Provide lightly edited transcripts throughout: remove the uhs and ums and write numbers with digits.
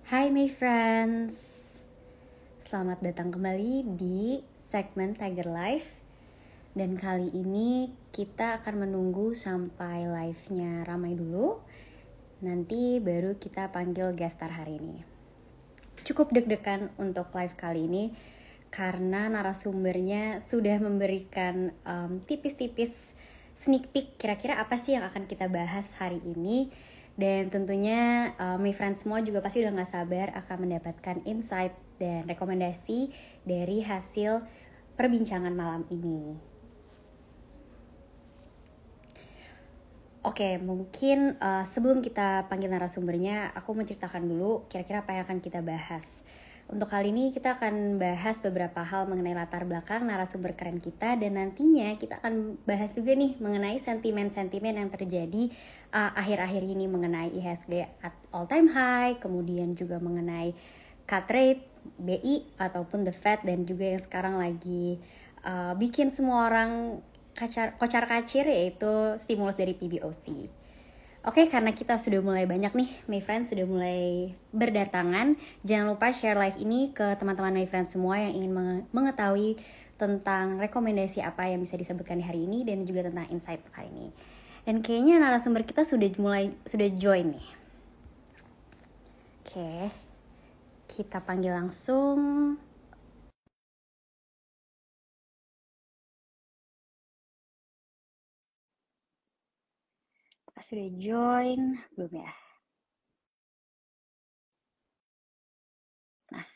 Hai my friends, selamat datang kembali di segmen Tiger Life. Dan kali ini kita akan menunggu sampai live-nya ramai dulu. Nanti baru kita panggil guest star hari ini. Cukup deg-degan untuk live kali ini karena narasumbernya sudah memberikan tipis-tipis sneak peek kira-kira apa sih yang akan kita bahas hari ini. Dan tentunya my friends semua juga pasti udah gak sabar akan mendapatkan insight dan rekomendasi dari hasil perbincangan malam ini. Oke, mungkin sebelum kita panggil narasumbernya, aku menceritakan dulu kira-kira apa yang akan kita bahas. Untuk kali ini kita akan bahas beberapa hal mengenai latar belakang narasumber keren kita. Dan nantinya kita akan bahas juga nih mengenai sentimen-sentimen yang terjadi akhir-akhir ini mengenai IHSG at all time high. Kemudian juga mengenai cut rate, BI ataupun the Fed. Dan juga yang sekarang lagi bikin semua orang kocar-kacir, yaitu stimulus dari PBOC. Oke, karena kita sudah mulai banyak nih, my friends sudah mulai berdatangan. Jangan lupa share live ini ke teman-teman my friends semua yang ingin mengetahui tentang rekomendasi apa yang bisa disebutkan di hari ini dan juga tentang insight kali ini. Dan kayaknya narasumber kita sudah join nih. Oke, kita panggil langsung. Sudah join belum ya? Nah.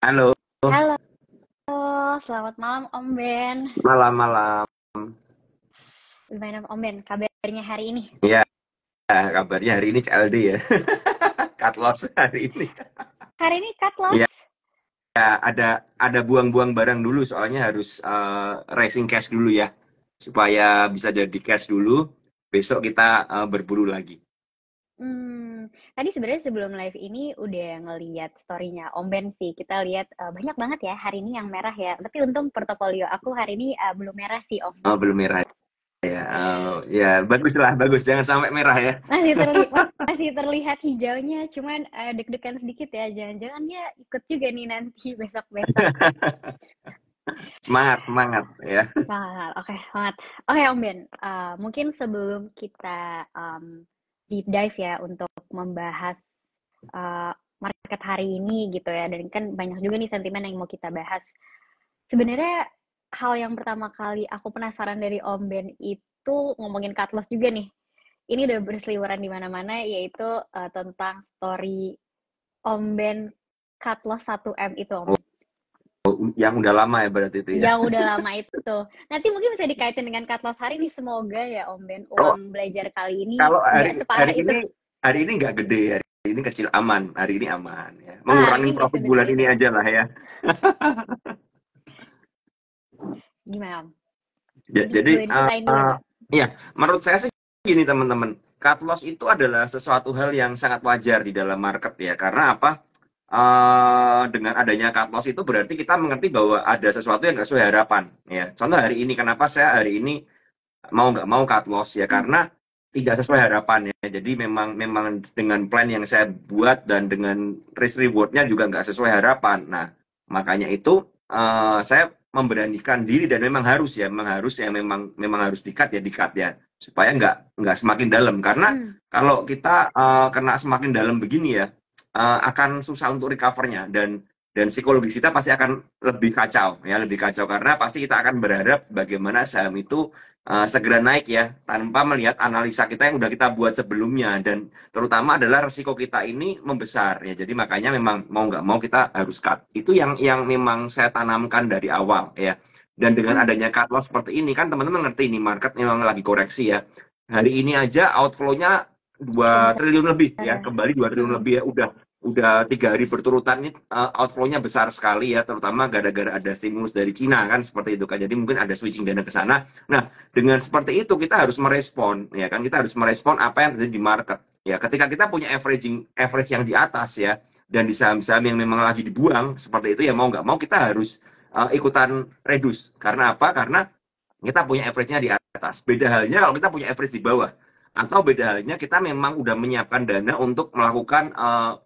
Halo. Halo, selamat malam Om Ben. Malam. Gimana Om Ben kabarnya hari ini? Ya, kabarnya hari ini CLD ya. Cut loss hari ini. Hari ini cut loss? Ya, ada buang-buang barang dulu soalnya harus raising cash dulu ya. Supaya bisa jadi cash dulu, besok kita berburu lagi. Tadi sebenarnya sebelum live ini udah ngeliat story-nya Om Ben sih. Kita lihat banyak banget ya hari ini yang merah ya. Tapi untung portofolio aku hari ini belum merah sih Om. Oh, belum merah ya. Ya, bagus. Jangan sampai merah ya. Masih terlihat hijaunya, cuman deg-degan sedikit ya. Jangan-jangan dia ikut juga nih nanti besok-besok. Semangat ya. Oke, semangat. Oke Om Ben, mungkin sebelum kita deep dive ya untuk membahas market hari ini gitu ya, dan kan banyak juga nih sentimen yang mau kita bahas. Sebenarnya hal yang pertama kali aku penasaran dari Om Ben itu ngomongin cut loss juga nih. Ini udah berseliweran di mana-mana, yaitu tentang story Om Ben cut loss 1M itu Om. Yang udah lama ya berarti itu ya. Yang udah lama itu. Nanti mungkin bisa dikaitin dengan cut loss hari ini. Semoga ya Om Ben, uang belajar kali ini Kalau nggak separah itu. hari ini nggak gede, hari ini kecil, aman. Hari ini aman ya. Mengurangi profit bulan ini aja lah ya. Gimana Om? Jadi ya, menurut saya sih gini teman-teman, cut loss itu adalah sesuatu hal yang sangat wajar di dalam market ya. Karena apa? Dengan adanya cut loss itu berarti kita mengerti bahwa ada sesuatu yang nggak sesuai harapan ya. Contoh hari ini, kenapa saya hari ini mau nggak mau cut loss ya, karena tidak sesuai harapan ya. Jadi memang dengan plan yang saya buat dan dengan risk rewardnya juga nggak sesuai harapan. Nah, makanya itu saya memberanikan diri dan memang harus di-cut ya supaya nggak semakin dalam, karena kalau kita kena semakin dalam begini ya, akan susah untuk recovernya, dan psikologis kita pasti akan lebih kacau karena pasti kita akan berharap bagaimana saham itu segera naik ya, tanpa melihat analisa kita yang udah kita buat sebelumnya, dan terutama adalah resiko kita ini membesar ya. Jadi makanya memang mau nggak mau kita harus cut. Itu yang memang saya tanamkan dari awal ya. Dan dengan adanya cut loss seperti ini kan teman-teman ngerti ini market memang lagi koreksi ya. Hari ini aja outflow-nya 2 triliun lebih ya, kembali 2 triliun lebih ya, udah 3 hari berturutan ini outflow-nya besar sekali ya, terutama gara-gara ada stimulus dari Cina kan, seperti itu kan. Jadi mungkin ada switching dana ke sana. Nah, dengan seperti itu kita harus merespon ya kan, kita harus merespon apa yang terjadi di market ya. Ketika kita punya average yang di atas ya, dan di saham-saham yang memang lagi dibuang seperti itu ya, mau nggak mau kita harus ikutan reduce. Karena apa? Karena kita punya average-nya di atas. Beda halnya kalau kita punya average di bawah. Atau beda halnya kita memang udah menyiapkan dana untuk melakukan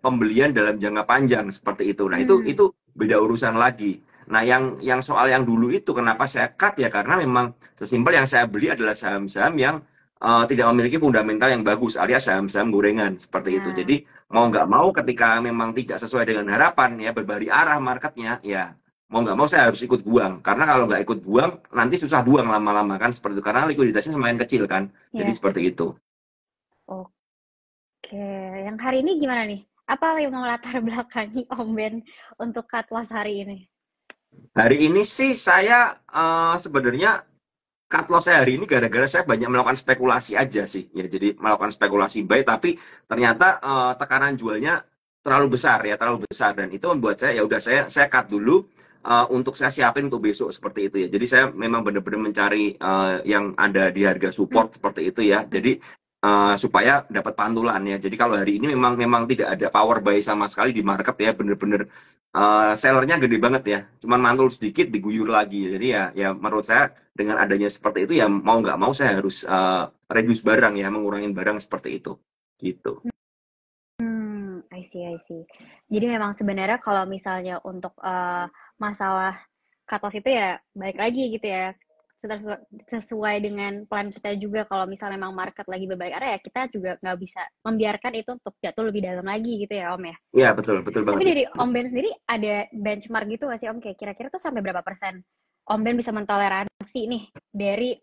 pembelian dalam jangka panjang seperti itu. Nah, itu beda urusan lagi. Nah, yang soal yang dulu itu kenapa saya cut ya karena memang sesimpel yang saya beli adalah saham-saham yang tidak memiliki fundamental yang bagus alias saham-saham gorengan seperti itu. Jadi mau nggak mau ketika memang tidak sesuai dengan harapan ya berbalik arah marketnya ya mau nggak mau saya harus ikut buang karena kalau nggak ikut buang nanti susah buang lama-lama kan seperti itu karena likuiditasnya semakin kecil kan jadi seperti itu. Oke, yang hari ini gimana nih? Apa yang mau latar belakangi Om Ben untuk cut loss hari ini? Hari ini sih saya sebenarnya cut loss saya hari ini gara-gara saya banyak melakukan spekulasi aja sih ya jadi melakukan spekulasi buy tapi ternyata tekanan jualnya terlalu besar ya terlalu besar dan itu membuat saya ya udah saya cut dulu untuk saya siapin untuk besok seperti itu ya jadi saya memang benar-benar mencari yang ada di harga support seperti itu ya jadi supaya dapat pantulan ya jadi kalau hari ini memang tidak ada power buy sama sekali di market ya benar-benar sellernya gede banget ya cuman mantul sedikit diguyur lagi jadi ya menurut saya dengan adanya seperti itu ya mau nggak mau saya harus reduce barang ya mengurangin barang seperti itu gitu. I see. Jadi memang sebenarnya kalau misalnya untuk masalah cut loss itu ya balik lagi gitu ya sesuai dengan plan kita juga kalau misalnya memang market lagi berbalik arah ya kita juga nggak bisa membiarkan itu untuk jatuh lebih dalam lagi gitu ya Om ya. Iya betul banget. Tapi dari Om Ben sendiri ada benchmark gitu nggak sih Om kayak kira-kira tuh sampai berapa persen Om Ben bisa mentoleransi nih dari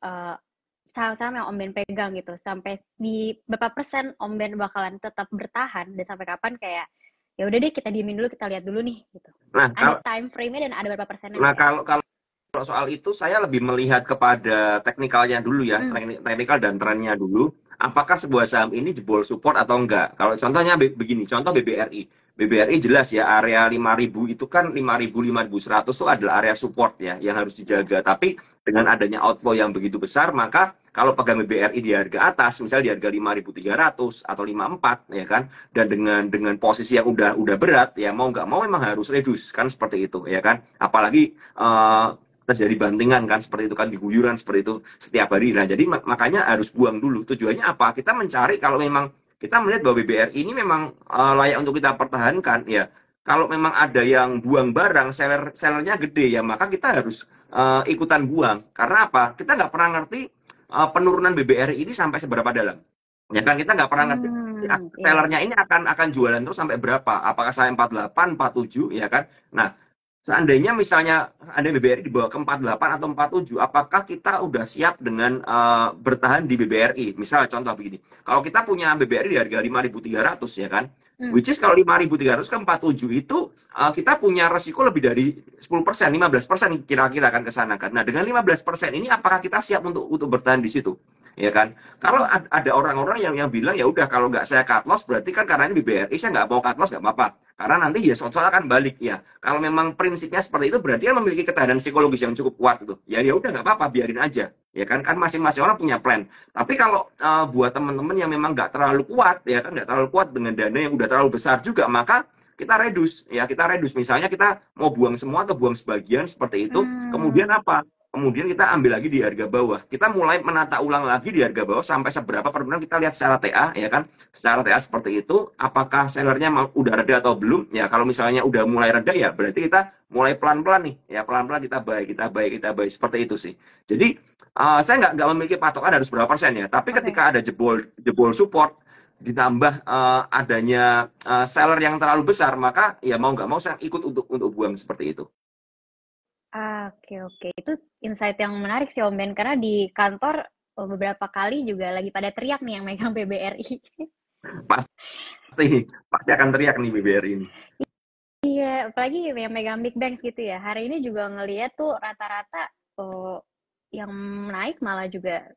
saham-saham yang Om Ben pegang gitu sampai di berapa persen Om Ben bakalan tetap bertahan dan sampai kapan kayak ya udah deh kita diemin dulu kita lihat dulu nih gitu. Nah, ada time frame-nya dan ada berapa persennya? Nah kalau soal itu saya lebih melihat kepada teknikalnya dulu ya, teknikal dan trennya dulu. Apakah sebuah saham ini jebol support atau enggak? Kalau contohnya begini, contoh BBRI. BBRI jelas ya area 5.000 itu kan 5.000 5.100 itu adalah area support ya yang harus dijaga. Tapi dengan adanya outflow yang begitu besar, maka kalau pegang BBRI di harga atas, misalnya di harga 5.300 atau 54 ya kan, dan dengan posisi yang udah berat ya mau nggak mau memang harus reduce kan seperti itu ya kan. Apalagi terjadi bantingan kan seperti itu kan diguyuran seperti itu setiap hari. Nah, jadi makanya harus buang dulu. Tujuannya apa? Kita mencari kalau memang kita melihat bahwa BBRI ini memang layak untuk kita pertahankan ya. Kalau memang ada yang buang barang, sellernya gede ya, maka kita harus ikutan buang. Karena apa? Kita nggak pernah ngerti penurunan BBRI ini sampai seberapa dalam. Ya kan kita nggak pernah ngerti sellernya ini akan jualan terus sampai berapa? Apakah sampai 48, 47 ya kan? Nah, seandainya misalnya ada BBRI di bawah ke 48 atau 47, apakah kita udah siap dengan bertahan di BBRI? Misal contoh begini, kalau kita punya BBRI di harga 5.300 ya kan, which is kalau 5.300 ke 47 itu kita punya resiko lebih dari 10%, 15% kira-kira kan ke sana kan. Nah dengan 15% ini apakah kita siap untuk bertahan di situ? Ya kan, kalau ada orang-orang yang bilang ya udah kalau nggak saya cut loss berarti kan karena ini BBRI saya nggak mau cut loss nggak apa-apa karena nanti ya soal akan balik ya kalau memang prinsipnya seperti itu berarti kan memiliki ketahanan psikologis yang cukup kuat itu ya udah nggak apa-apa biarin aja ya kan masing-masing orang punya plan tapi kalau buat teman-teman yang memang nggak terlalu kuat ya kan nggak terlalu kuat dengan dana yang udah terlalu besar juga maka kita reduce misalnya kita mau buang semua atau buang sebagian seperti itu kemudian apa kemudian kita ambil lagi di harga bawah. Kita mulai menata ulang lagi di harga bawah sampai seberapa perbulan kita lihat secara TA ya kan. Secara TA seperti itu, apakah sellernya udah reda atau belum? Ya kalau misalnya udah mulai reda ya berarti kita mulai pelan-pelan nih. Ya pelan-pelan kita buy seperti itu sih. Jadi saya nggak memiliki patokan harus berapa persen ya. Tapi ketika ada jebol support ditambah adanya seller yang terlalu besar maka ya mau nggak mau saya ikut untuk buang seperti itu. Oke. Itu insight yang menarik sih Om Ben, karena di kantor beberapa kali juga lagi pada teriak nih yang megang BBRI. Pasti akan teriak nih BBRI ini. Iya, apalagi yang megang big banks gitu ya. Hari ini juga ngeliat tuh rata-rata yang naik malah juga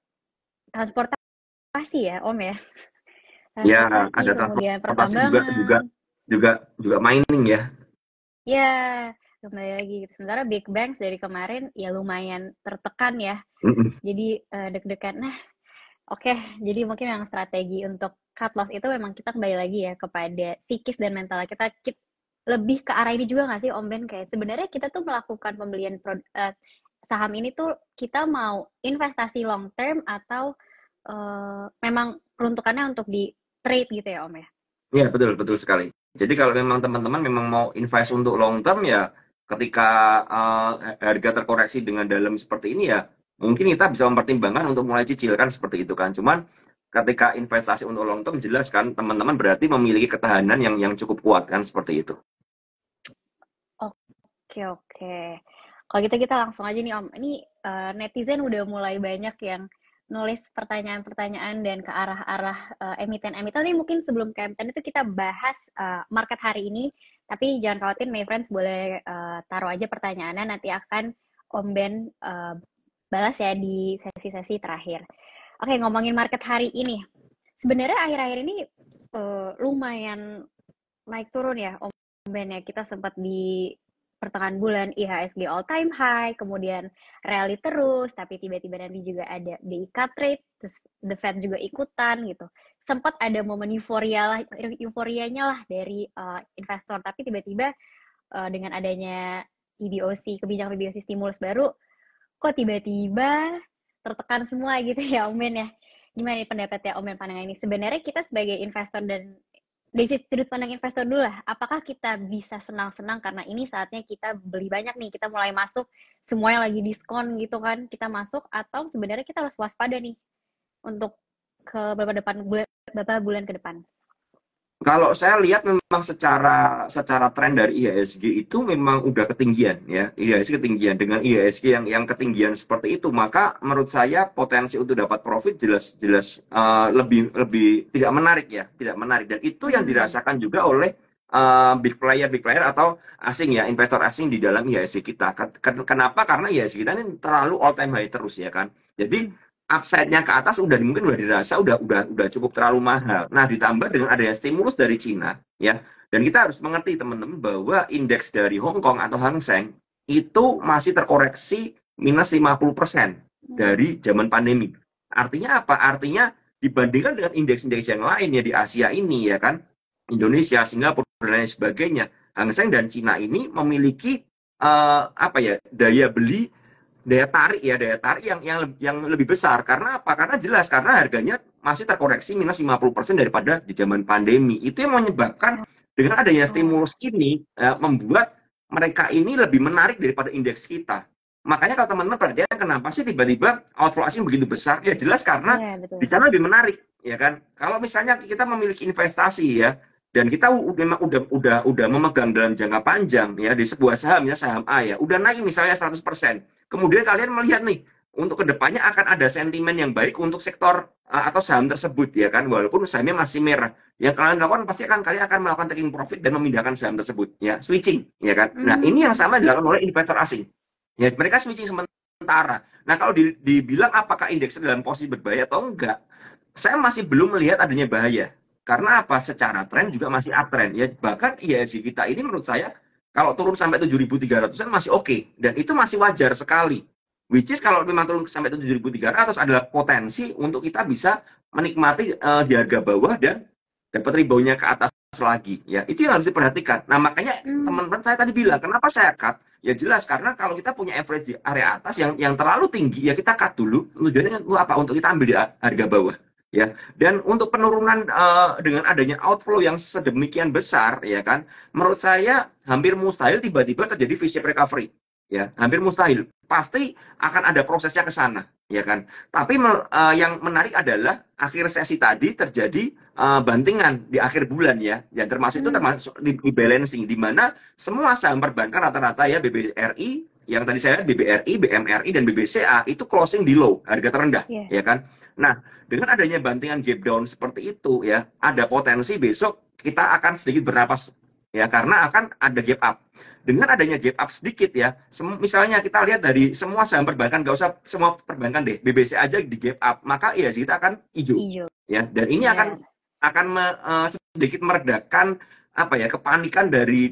transportasi ya Om ya. Ya, ada transportasi juga mining ya. Ya, kembali lagi gitu. Sementara big banks dari kemarin ya lumayan tertekan ya. Jadi deg-degan. Nah, oke. Jadi mungkin yang strategi untuk cut loss itu memang kita kembali lagi ya kepada psikis dan mental kita. Lebih ke arah ini juga nggak sih Om Ben? Kayak sebenarnya kita tuh melakukan pembelian saham ini tuh kita mau investasi long term atau memang peruntukannya untuk di trade gitu ya Om ya? Iya, betul, betul sekali. Jadi kalau memang teman-teman memang mau invest untuk long term ya, ketika harga terkoreksi dengan dalam seperti ini ya, mungkin kita bisa mempertimbangkan untuk mulai cicil kan seperti itu kan. Cuman ketika investasi untuk long term jelas kan teman-teman berarti memiliki ketahanan yang cukup kuat kan seperti itu. Oke, oke. Kalau gitu kita langsung aja nih Om. Ini netizen udah mulai banyak yang nulis pertanyaan-pertanyaan dan ke arah-arah emiten-emiten. Ini mungkin sebelum ke emiten itu kita bahas market hari ini. Tapi jangan khawatir, my friends, boleh taruh aja pertanyaannya. Nanti akan Om Ben balas ya di sesi-sesi terakhir. Oke, ngomongin market hari ini. Sebenarnya akhir-akhir ini lumayan naik turun ya Om Ben ya. Kita sempat di pertengahan bulan IHSG all time high, kemudian rally terus, tapi tiba-tiba nanti juga ada BI cut rate, terus the Fed juga ikutan gitu. Sempat ada momen euforianya lah dari investor, tapi tiba-tiba dengan adanya PBOC, kebijakan PBOC stimulus baru, kok tiba-tiba tertekan semua gitu ya Om Ben ya. Gimana nih pendapatnya Om Ben pandangan ini? Sebenarnya kita sebagai investor dan dari sudut pandang investor dulu lah, apakah kita bisa senang-senang karena ini saatnya kita beli banyak nih, kita mulai masuk, semuanya lagi diskon gitu kan, kita masuk, atau sebenarnya kita harus waspada nih untuk ke beberapa bulan ke depan? Kalau saya lihat memang secara tren dari IHSG itu memang udah ketinggian ya, IHSG ketinggian dengan IHSG yang ketinggian seperti itu, maka menurut saya potensi untuk dapat profit jelas lebih tidak menarik ya, tidak menarik dan itu yang dirasakan juga oleh big player atau asing ya, investor asing di dalam IHSG kita. Kenapa? Karena IHSG kita ini terlalu all time high terus ya kan. Jadi upside-nya ke atas mungkin udah dirasa udah cukup terlalu mahal. Nah, ditambah dengan adanya stimulus dari Cina, ya. Dan kita harus mengerti teman-teman bahwa indeks dari Hong Kong atau Hang Seng itu masih terkoreksi minus 50% dari zaman pandemi. Artinya apa? Artinya dibandingkan dengan indeks-indeks yang lain ya di Asia ini ya kan, Indonesia, Singapura dan lain sebagainya, Hang Seng dan Cina ini memiliki daya tarik yang lebih besar. Karena apa? Karena jelas karena harganya masih terkoreksi minus 50% daripada di zaman pandemi. Itu yang menyebabkan dengan adanya stimulus ini membuat mereka ini lebih menarik daripada indeks kita. Makanya kalau teman-teman perhatikan kenapa sih tiba-tiba outflow asing begitu besar? Ya jelas karena di sana lebih menarik, ya kan? Kalau misalnya kita memiliki investasi ya, dan kita udah memegang dalam jangka panjang ya di sebuah saham ya, saham A ya, udah naik misalnya 100%. Kemudian kalian melihat nih, untuk kedepannya akan ada sentimen yang baik untuk sektor atau saham tersebut ya kan, walaupun sahamnya masih merah. Yang kalian lakukan pasti kalian akan melakukan taking profit dan memindahkan saham tersebut ya, switching ya kan. Nah, ini yang sama dilakukan oleh investor asing. Ya, mereka switching sementara. Nah, kalau dibilang apakah indeks dalam posisi berbahaya atau enggak, saya masih belum melihat adanya bahaya. Karena apa? Secara tren juga masih uptrend ya. Bahkan IHSG kita ini menurut saya kalau turun sampai 7.300-an masih oke. Dan itu masih wajar sekali. Which is kalau memang turun sampai 7.300 adalah potensi untuk kita bisa menikmati di harga bawah dan dapat reboundnya ke atas lagi. Ya, itu yang harus diperhatikan. Nah, makanya teman-teman saya tadi bilang, kenapa saya cut? Ya jelas, karena kalau kita punya average di area atas yang terlalu tinggi, ya kita cut dulu. Tujuannya untuk apa? Untuk kita ambil di harga bawah. Ya, dan untuk penurunan dengan adanya outflow yang sedemikian besar ya kan, menurut saya hampir mustahil tiba-tiba terjadi V-shape recovery ya, hampir mustahil, pasti akan ada prosesnya ke sana ya kan. Tapi yang menarik adalah akhir sesi tadi terjadi bantingan di akhir bulan ya, yang termasuk itu termasuk di balancing di mana semua saham perbankan rata-rata ya, BBRI yang tadi saya lihat, BBRI, BMRI dan BBCA itu closing di low, harga terendah ya kan. Nah, dengan adanya bantingan gap down seperti itu ya, ada potensi besok kita akan sedikit bernapas ya, karena akan ada gap up. Dengan adanya gap up sedikit ya, misalnya kita lihat dari semua saham perbankan, nggak usah semua perbankan deh, BBC aja di gap up, maka ya kita akan hijau. Ya, dan ini akan sedikit meredakan kepanikan dari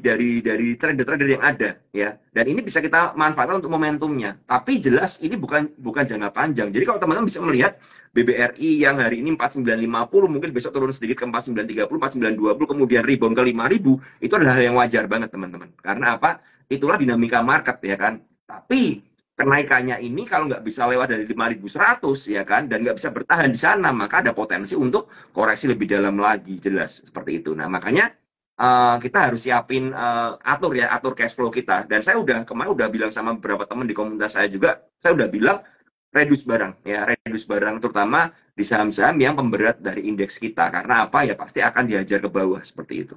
trader-trader yang ada ya, dan ini bisa kita manfaatkan untuk momentumnya. Tapi jelas ini bukan jangka panjang. Jadi kalau teman-teman bisa melihat BBRI yang hari ini 4950 mungkin besok turun sedikit ke 4930, 4920, kemudian rebound ke 5000, itu adalah hal yang wajar banget teman-teman. Karena apa? Itulah dinamika market ya kan. Tapi kenaikannya ini kalau nggak bisa lewat dari 5.100 ya kan, dan nggak bisa bertahan di sana, maka ada potensi untuk koreksi lebih dalam lagi, jelas seperti itu. Nah makanya kita harus siapin atur cash flow kita. Dan saya kemarin udah bilang sama beberapa teman di komunitas saya juga, saya udah bilang reduce barang terutama di saham-saham yang pemberat dari indeks kita. Karena apa ya, pasti akan dihajar ke bawah seperti itu.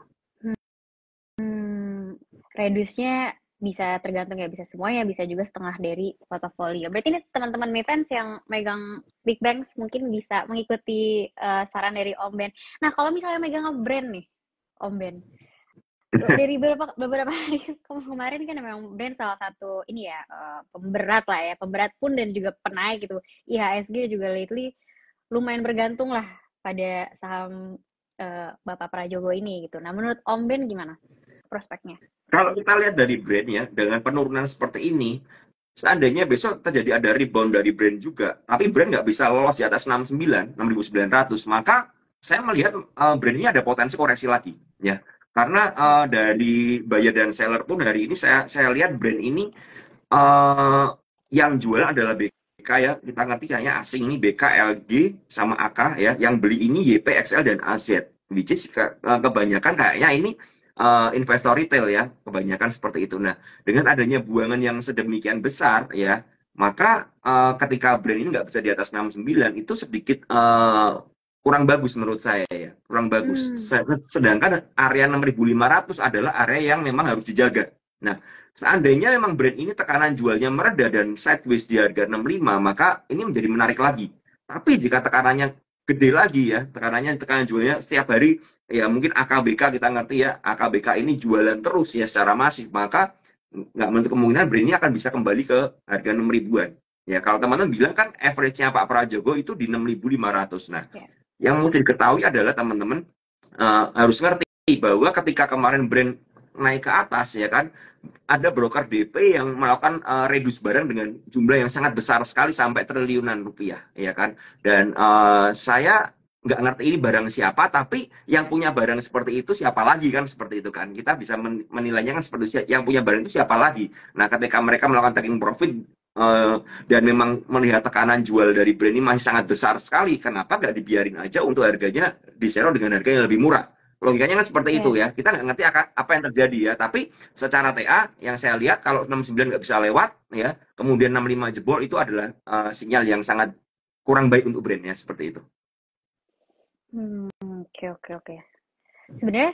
Reduce-nya bisa tergantung ya, bisa semuanya, bisa juga setengah dari portofolio. Berarti ini teman-teman Mayfriends yang megang big banks mungkin bisa mengikuti saran dari Om Ben. Nah kalau misalnya megang brand nih, Om Ben, dari beberapa hari kemarin kan memang brand salah satu ini ya, pemberat lah ya, pemberat pun dan juga penaik gitu. IHSG juga lately lumayan bergantung lah pada saham Bapak Prajogo ini gitu. Nah menurut Om Ben gimana prospeknya? Kalau kita lihat dari brand ya, dengan penurunan seperti ini, seandainya besok terjadi ada rebound dari brand juga, tapi brand nggak bisa lolos di atas 69, 6.900, maka saya melihat brand ini ada potensi koreksi lagi, ya. Karena dari buyer dan seller pun hari ini saya lihat brand ini yang jual adalah BK ya, kita ngerti kayaknya asing ini BK, LG, sama AK ya, yang beli ini YP, XL, dan AZ, which is kebanyakan kayaknya ini investor retail ya, kebanyakan seperti itu. Nah, dengan adanya buangan yang sedemikian besar ya, maka ketika brand ini nggak bisa di atas 69 itu sedikit kurang bagus menurut saya ya, kurang bagus. Sedangkan area 6.500 adalah area yang memang harus dijaga. Nah, seandainya memang brand ini tekanan jualnya mereda dan sideways di harga 65, maka ini menjadi menarik lagi. Tapi jika tekanannya gede lagi ya, tekanan jualnya setiap hari, ya mungkin AKBK kita ngerti ya, AKBK ini jualan terus ya secara masif, maka nggak menutup kemungkinan brand ini akan bisa kembali ke harga 6 ribuan. Ya, kalau teman-teman bilang kan average-nya Pak Prajogo itu di 6.500. Nah, yang mau diketahui adalah teman-teman harus ngerti bahwa ketika kemarin brand naik ke atas ya kan, ada broker DP yang melakukan reduce barang dengan jumlah yang sangat besar sekali sampai triliunan rupiah ya kan. Dan saya nggak ngerti ini barang siapa, tapi yang punya barang seperti itu siapa lagi kan, seperti itu kan, kita bisa menilainya kan seperti itu, yang punya barang itu siapa lagi. Nah ketika mereka melakukan taking profit dan memang melihat tekanan jual dari brand ini masih sangat besar sekali, kenapa nggak dibiarin aja untuk harganya disero dengan harga yang lebih murah. Logikanya kan seperti itu ya. Kita nggak ngerti apa yang terjadi ya. Tapi secara TA yang saya lihat kalau 69 nggak bisa lewat ya, kemudian 65 jebol, itu adalah sinyal yang sangat kurang baik untuk brandnya, seperti itu. Oke. Sebenarnya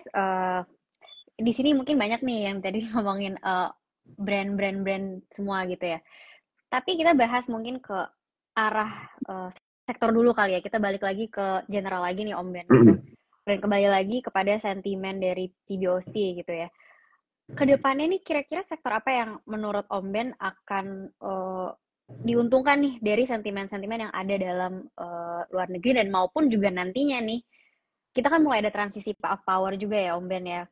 di sini mungkin banyak nih yang tadi ngomongin brand semua gitu ya. Tapi kita bahas mungkin ke arah sektor dulu kali ya. Kita balik lagi ke general lagi nih Om Ben gitu. Dan kembali lagi kepada sentimen dari PBOC gitu ya. Kedepannya nih kira-kira sektor apa yang menurut Om Ben akan diuntungkan nih dari sentimen-sentimen yang ada dalam luar negeri dan maupun juga nantinya nih. Kita kan mulai ada transisi power juga ya Om Ben ya,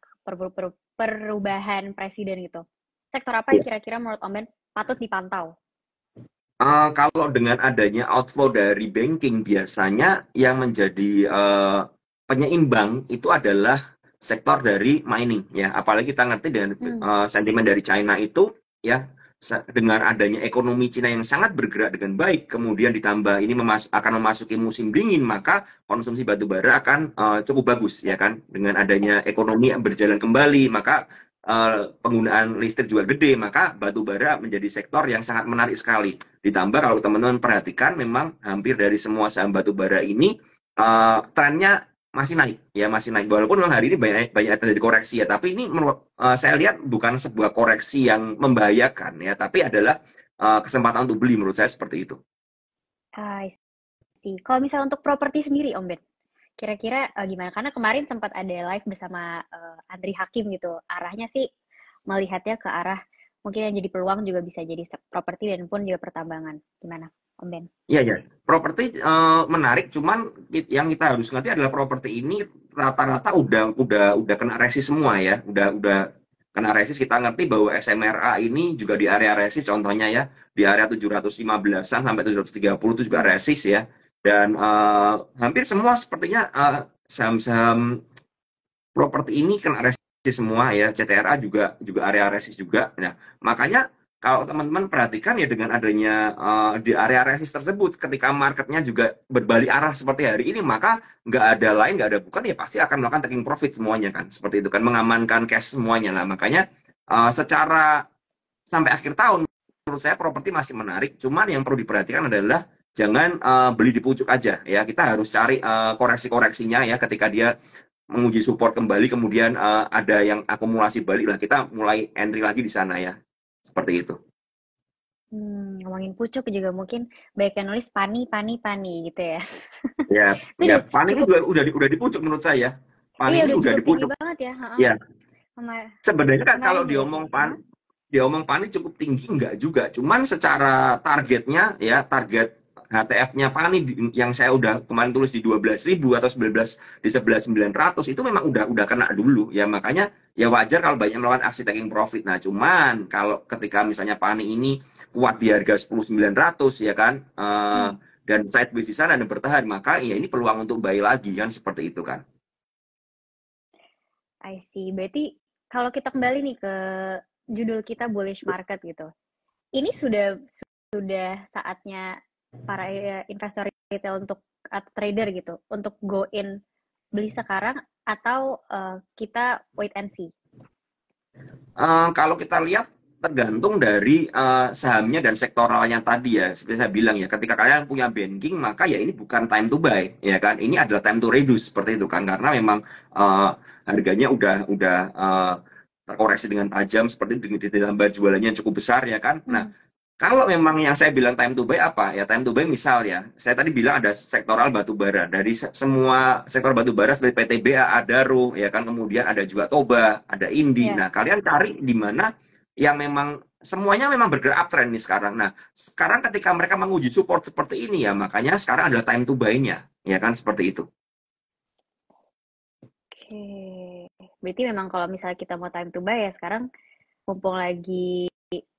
perubahan presiden gitu. Sektor apa yang kira-kira menurut Om Ben patut dipantau? Kalau dengan adanya outflow dari banking, biasanya yang menjadi penyeimbang itu adalah sektor dari mining ya, apalagi kita ngerti dengan sentimen dari China itu ya, dengan adanya ekonomi Cina yang sangat bergerak dengan baik, kemudian ditambah ini akan memasuki musim dingin, maka konsumsi batu bara akan cukup bagus ya kan, dengan adanya ekonomi yang berjalan kembali, maka penggunaan listrik juga gede, maka batu bara menjadi sektor yang sangat menarik sekali. Ditambah kalau teman-teman perhatikan, memang hampir dari semua saham batu bara ini trennya masih naik ya, masih naik, walaupun memang hari ini banyak terjadi koreksi ya, tapi ini menurut saya lihat bukan sebuah koreksi yang membahayakan ya, tapi adalah kesempatan untuk beli, menurut saya seperti itu. I see. Kalau misalnya untuk properti sendiri Om Ben, kira-kira gimana? Karena kemarin sempat ada live bersama Andri Hakim gitu, arahnya sih melihatnya ke arah mungkin yang jadi peluang juga bisa jadi properti dan pun juga pertambangan. Gimana Om Ben? Iya. Properti menarik, cuman yang kita harus ngerti adalah properti ini rata-rata udah kena resist semua ya, udah kena resist. Kita ngerti bahwa SMRA ini juga di area resist, contohnya ya, di area 715-an sampai 730 itu juga resist ya. Dan hampir semua sepertinya saham-saham properti ini kena resist semua ya, CTRA juga area resist juga. Nah, makanya kalau teman-teman perhatikan ya dengan adanya di area resist tersebut, ketika marketnya juga berbalik arah seperti hari ini, maka nggak ada lain, nggak ada bukan, ya pasti akan melakukan taking profit semuanya kan, seperti itu kan, mengamankan cash semuanya lah. Makanya secara sampai akhir tahun, menurut saya properti masih menarik, cuman yang perlu diperhatikan adalah jangan beli di pucuk aja ya, kita harus cari koreksi-koreksinya ya, ketika dia menguji support kembali, kemudian ada yang akumulasi balik lah, kita mulai entry lagi di sana ya. Seperti itu. Ngomongin pucuk juga mungkin banyak yang nulis pani gitu ya. Ya, Itu ya pan ini cukup, udah di pucuk menurut saya. Pan iya ini udah udah cukup di tinggi pucuk. banget ya. Ya, sebenarnya kan kalau Kemarin juga sih. diomong pan ini cukup tinggi enggak juga. Cuman secara targetnya ya, target HTF-nya Pani yang saya udah kemarin tulis di 12.000 atau 19 di 11.900 itu memang udah kena dulu ya, makanya ya wajar kalau banyak melawan aksi taking profit. Nah, cuman kalau ketika misalnya Pani ini kuat di harga 10.900 ya kan, dan sideways di sana dan bertahan, maka ya ini peluang untuk buy lagi kan, seperti itu kan. I see. Berarti kalau kita kembali nih ke judul kita bullish market gitu. Ini sudah saatnya para investor retail untuk atau trader gitu untuk go in beli sekarang atau kita wait and see. Kalau kita lihat tergantung dari sahamnya dan sektoralnya tadi ya, seperti saya bilang ya, ketika kalian punya banking maka ya ini bukan time to buy ya kan, ini adalah time to reduce seperti itu kan, karena memang harganya udah terkoreksi dengan tajam seperti itu, ditambah jualannya yang cukup besar ya kan. Nah, kalau memang yang saya bilang time to buy apa ya, time to buy misal ya, saya tadi bilang ada sektoral batubara, dari semua sektor batubara seperti PTBA, Adaro ya kan, kemudian ada juga Toba, ada Indi. Nah, kalian cari di mana yang memang semuanya memang bergerak uptrend nih sekarang. Nah, sekarang ketika mereka menguji support seperti ini ya, makanya sekarang adalah time to buy-nya ya kan, seperti itu. Oke. Berarti memang kalau misalnya kita mau time to buy ya sekarang mumpung lagi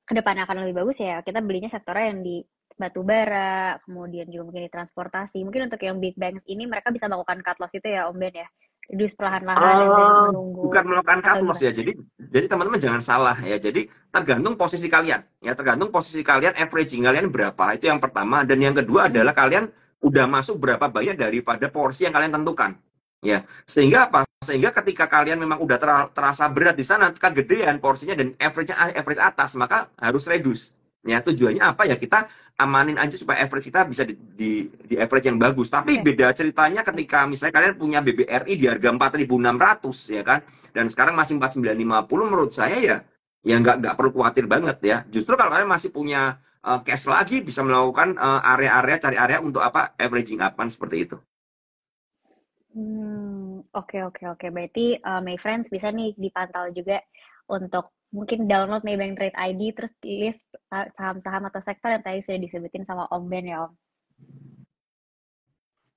ke depan akan lebih bagus ya, kita belinya sektornya yang di batu bara, kemudian juga mungkin di transportasi. Mungkin untuk yang big banks ini mereka bisa melakukan cut loss itu ya Om Ben ya. Reduce perlahan-lahan dan then menunggu Bukan melakukan cut atau loss gimana? ya. Jadi teman-teman jangan salah ya. Jadi tergantung posisi kalian. Ya, tergantung posisi kalian, averaging kalian berapa. Itu yang pertama. Dan yang kedua adalah kalian udah masuk berapa banyak daripada porsi yang kalian tentukan. Ya, sehingga apa? Sehingga ketika kalian memang udah terasa berat di sana, kegedean porsinya dan average atas, maka harus reduce. Ya, tujuannya apa ya? Kita amanin aja supaya average kita bisa di average yang bagus. Tapi beda ceritanya ketika misalnya kalian punya BBRI di harga 4.600 ya kan, dan sekarang masih 4.950, menurut saya ya nggak perlu khawatir banget ya. Justru kalau kalian masih punya cash lagi, bisa melakukan area-area, cari area untuk apa, averaging upan seperti itu. Oke. Berarti my friends bisa nih dipantau juga untuk mungkin download Maybank Trade ID terus list saham-saham atau sektor yang tadi sudah disebutin sama Om Ben ya Om.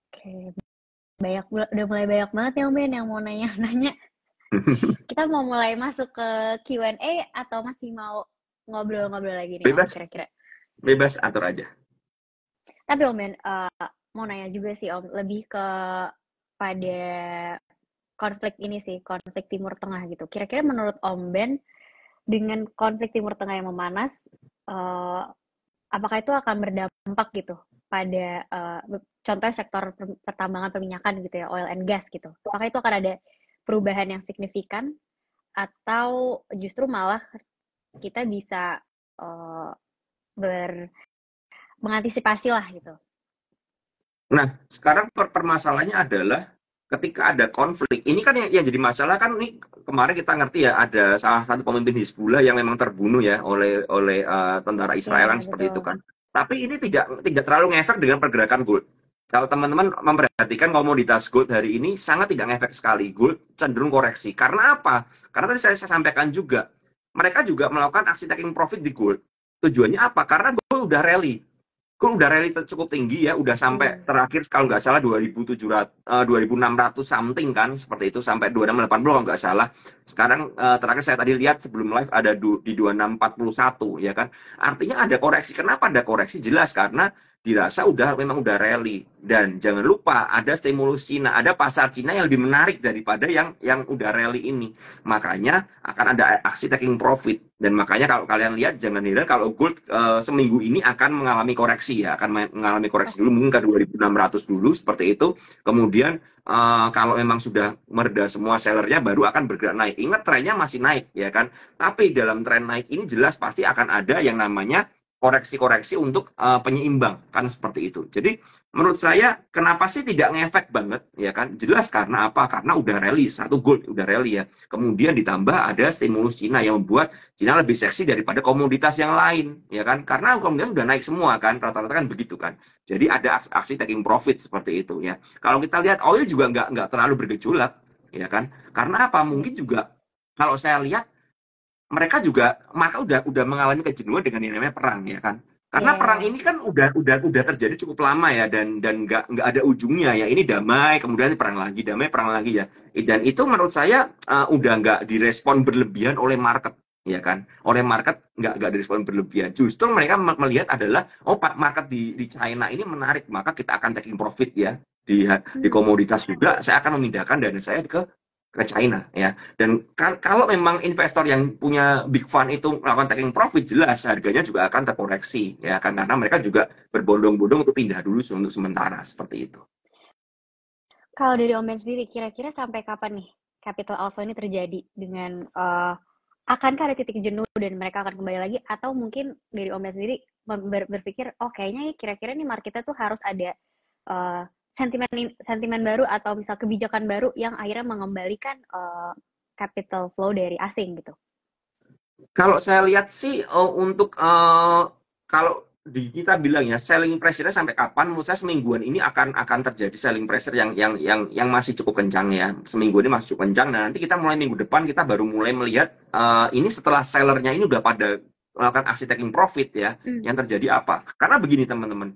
Oke, udah mulai banyak banget ya Om Ben yang mau nanya-nanya. Kita mau mulai masuk ke Q&A atau masih mau ngobrol-ngobrol lagi nih Om kira-kira? Bebas, atur aja. Tapi Om Ben, mau nanya juga sih Om, lebih ke pada konflik ini sih, konflik Timur Tengah gitu. Kira-kira menurut Om Ben, dengan konflik Timur Tengah yang memanas, apakah itu akan berdampak gitu pada contohnya sektor pertambangan perminyakan gitu ya, oil and gas gitu. Apakah itu akan ada perubahan yang signifikan atau justru malah kita bisa mengantisipasi lah gitu. Nah, sekarang permasalahannya adalah ketika ada konflik, ini kan yang jadi masalah kan, ini kemarin kita ngerti ya, ada salah satu pemimpin Hizbullah yang memang terbunuh ya oleh tentara Israel kan, seperti itu kan. Tapi ini tidak terlalu ngefek dengan pergerakan gold. Kalau teman-teman memperhatikan komoditas gold hari ini sangat tidak ngefek sekali. Gold cenderung koreksi. Karena apa? Karena tadi saya sampaikan juga, mereka juga melakukan aksi taking profit di gold. Tujuannya apa? Karena gold udah rally. Gold udah rally cukup tinggi ya, udah sampai terakhir kalau nggak salah 2.600 something kan, seperti itu, sampai 2680 kalau nggak salah. Sekarang terakhir saya tadi lihat sebelum live ada di 2641 ya kan. Artinya ada koreksi. Kenapa ada koreksi? Jelas karena dirasa memang udah rally. Dan jangan lupa ada stimulus Cina, ada pasar Cina yang lebih menarik daripada yang udah rally ini. Makanya akan ada aksi taking profit. Dan makanya kalau kalian lihat, jangan heran kalau gold seminggu ini akan mengalami koreksi ya, akan mengalami koreksi dulu mungkin ke 2.600 dulu seperti itu. Kemudian kalau memang sudah mereda semua sellernya baru akan bergerak naik. Ingat trennya masih naik ya kan. Tapi dalam tren naik ini jelas pasti akan ada yang namanya koreksi-koreksi untuk penyeimbang kan seperti itu. Jadi menurut saya kenapa sih tidak ngefek banget ya kan? Jelas karena apa? Karena udah rally satu gold udah rally ya. Kemudian ditambah ada stimulus Cina yang membuat Cina lebih seksi daripada komoditas yang lain ya kan? Karena komoditas udah naik semua kan, rata-rata kan begitu kan. Jadi ada aksi taking profit seperti itu ya. Kalau kita lihat oil juga nggak terlalu bergejolak ya kan? Karena apa? Mungkin juga kalau saya lihat mereka udah mengalami kejenuhan dengan yang namanya perang ya kan. Karena perang ini kan udah terjadi cukup lama ya dan nggak ada ujungnya ya. Ini damai kemudian perang lagi, damai perang lagi ya. Dan itu menurut saya udah nggak direspon berlebihan oleh market ya kan. Oleh market nggak direspon berlebihan. Justru mereka melihat adalah market di China ini menarik, maka kita akan taking profit ya. Di komoditas juga saya akan memindahkan dana saya ke China ya. Dan kalau memang investor yang punya big fund itu melakukan taking profit, jelas harganya juga akan terkoreksi ya kan, karena mereka juga berbondong-bondong untuk pindah dulu untuk sementara seperti itu. Kalau dari Om Ben sendiri, kira-kira sampai kapan nih capital outflow ini terjadi dengan akankah ada titik jenuh dan mereka akan kembali lagi, atau mungkin dari Om Ben sendiri berpikir kayaknya kira-kira nih marketnya tuh harus ada sentimen baru atau misal kebijakan baru yang akhirnya mengembalikan capital flow dari asing gitu. Kalau saya lihat sih untuk kalau kita bilang ya selling pressure sampai kapan, menurut saya semingguan ini akan terjadi selling pressure yang masih cukup kencang ya. Seminggu ini masih cukup kencang. Nah, nanti kita mulai minggu depan kita baru mulai melihat ini setelah sellernya ini udah pada melakukan aksi taking profit ya, yang terjadi apa? Karena begini teman-teman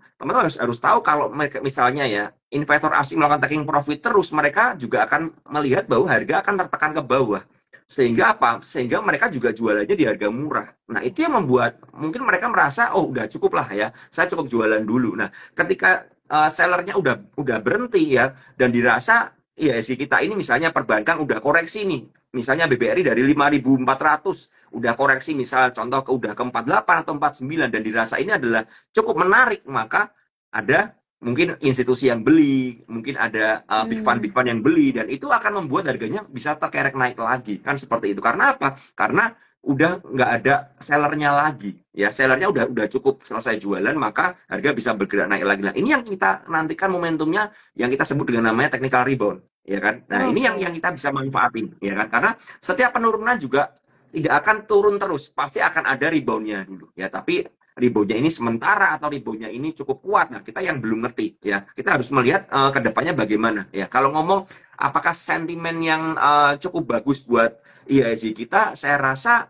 harus tahu kalau mereka misalnya ya investor asing melakukan taking profit terus, mereka juga akan melihat bahwa harga akan tertekan ke bawah. Sehingga apa? Sehingga mereka juga jualannya di harga murah. Nah, itu yang membuat mungkin mereka merasa udah cukup lah ya, saya cukup jualan dulu. Nah, ketika sellernya udah berhenti ya dan dirasa IHSG kita ini misalnya perbankan udah koreksi nih. Misalnya BBRI dari 5.400 udah koreksi misal contoh udah ke 48 atau 49 dan dirasa ini adalah cukup menarik, maka ada mungkin institusi yang beli, mungkin ada big fund yang beli, dan itu akan membuat harganya bisa terkerek naik lagi kan seperti itu. Karena apa? Karena udah nggak ada sellernya lagi ya, sellernya udah cukup selesai jualan, maka harga bisa bergerak naik lagi. Nah, ini yang kita nantikan momentumnya yang kita sebut dengan namanya technical rebound ya kan. Nah, ini yang kita bisa manfaatin ya kan, karena setiap penurunan juga tidak akan turun terus, pasti akan ada reboundnya dulu ya. Tapi reboundnya ini sementara atau reboundnya ini cukup kuat, nah kita yang belum ngerti ya. Kita harus melihat ke depannya bagaimana ya. Kalau ngomong apakah sentimen yang cukup bagus buat IHSG kita, saya rasa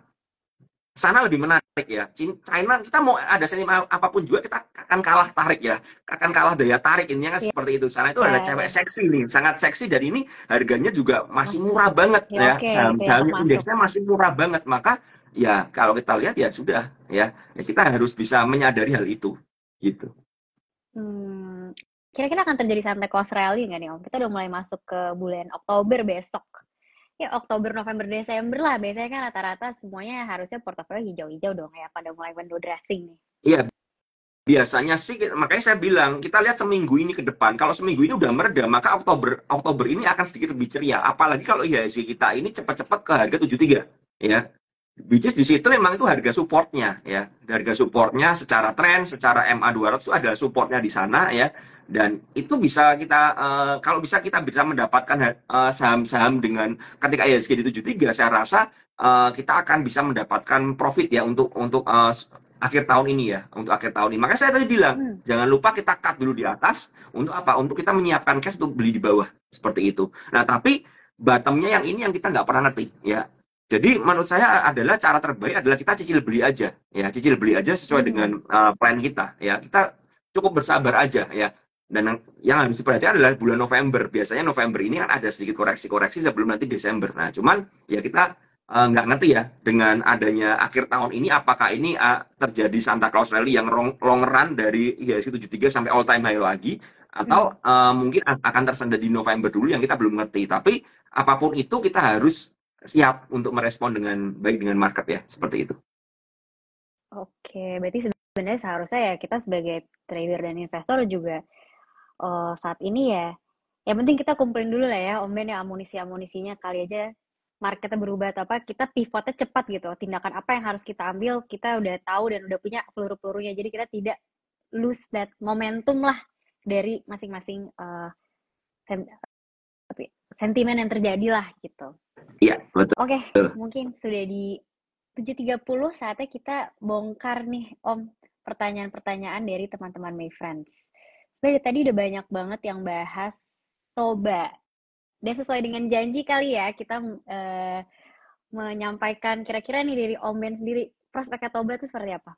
sana lebih menarik ya. China kita mau ada sentimen apapun juga kita akan kalah tarik ya, akan kalah daya tarik, intinya kan seperti itu. Sana itu ada cewek seksi nih, sangat seksi, dan ini harganya juga masih murah banget ya, saham-sahamnya indeksnya masih murah banget. Maka ya kalau kita lihat ya sudah ya kita harus bisa menyadari hal itu gitu. Kira-kira akan terjadi sampai close rally nggak nih Om? Kita udah mulai masuk ke bulan Oktober besok. Ya Oktober, November, Desember lah. Biasanya kan rata-rata semuanya harusnya portofolio hijau-hijau dong ya, pada mulai window dressing nih. Iya, biasanya sih, makanya saya bilang kita lihat seminggu ini ke depan. Kalau seminggu ini udah mereda, maka Oktober ini akan sedikit lebih ceria. Apalagi kalau IHSG kita ini cepat-cepat ke harga 73 ya. Which is di situ memang itu harga supportnya ya, harga supportnya secara tren, secara MA200 itu ada supportnya di sana ya, dan itu bisa kita kalau bisa kita bisa mendapatkan saham-saham dengan ketika IHSG di 73, saya rasa kita akan bisa mendapatkan profit ya untuk akhir tahun ini ya, untuk akhir tahun ini. Makanya saya tadi bilang jangan lupa kita cut dulu di atas untuk apa? Untuk kita menyiapkan cash untuk beli di bawah seperti itu. Nah tapi bottomnya yang ini yang kita nggak pernah ngerti ya. Jadi menurut saya adalah cara terbaik adalah kita cicil beli aja ya, cicil beli aja sesuai dengan plan kita ya. Kita cukup bersabar aja ya. Dan yang harus diperhatikan adalah bulan November. Biasanya November ini kan ada sedikit koreksi-koreksi sebelum nanti Desember. Nah, cuman ya kita nggak ngerti ya dengan adanya akhir tahun ini apakah ini terjadi Santa Claus Rally yang long run dari IHSG 73 sampai all time high lagi atau mungkin akan tersendat di November dulu yang kita belum ngerti. Tapi apapun itu kita harus siap untuk merespon dengan baik dengan market ya, seperti itu. Oke, berarti sebenarnya seharusnya ya kita sebagai trader dan investor juga saat ini ya, yang penting kita kumpulin dulu lah ya, Om Ben ya amunisinya kali aja marketnya berubah atau apa, kita pivotnya cepat gitu. Tindakan apa yang harus kita ambil, kita udah tahu dan udah punya peluru-pelurunya. Jadi kita tidak lose that momentum lah dari masing-masing sentimen yang terjadi lah gitu. Iya, betul. Oke, mungkin sudah di 7.30 saatnya kita bongkar nih Om pertanyaan-pertanyaan dari teman-teman My Friends. Sebenarnya tadi udah banyak banget yang bahas Toba. Dan sesuai dengan janji kali ya kita menyampaikan kira-kira nih dari Om Ben sendiri prospeknya Toba itu seperti apa?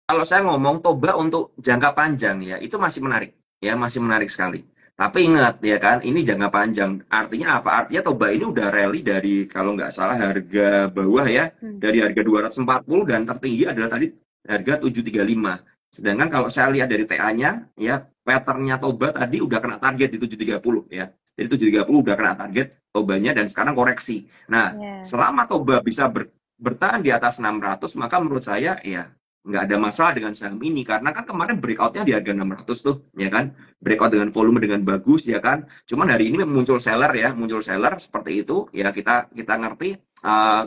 Kalau saya ngomong Toba untuk jangka panjang ya, itu masih menarik. Ya, masih menarik sekali. Tapi ingat ya kan, ini jangka panjang. Artinya apa? Artinya Toba ini udah rally dari kalau nggak salah harga bawah ya, dari harga 240 dan tertinggi adalah tadi harga 735. Sedangkan kalau saya lihat dari TA-nya ya, pattern-nya Toba tadi udah kena target di 730 ya. Jadi 730 udah kena target Tobanya dan sekarang koreksi. Nah, selama Toba bisa bertahan di atas 600, maka menurut saya ya nggak ada masalah dengan saham ini karena kan kemarin breakoutnya di harga 600 tuh ya kan, breakout dengan volume dengan bagus ya kan, cuman hari ini muncul seller ya, muncul seller seperti itu ya, kita ngerti.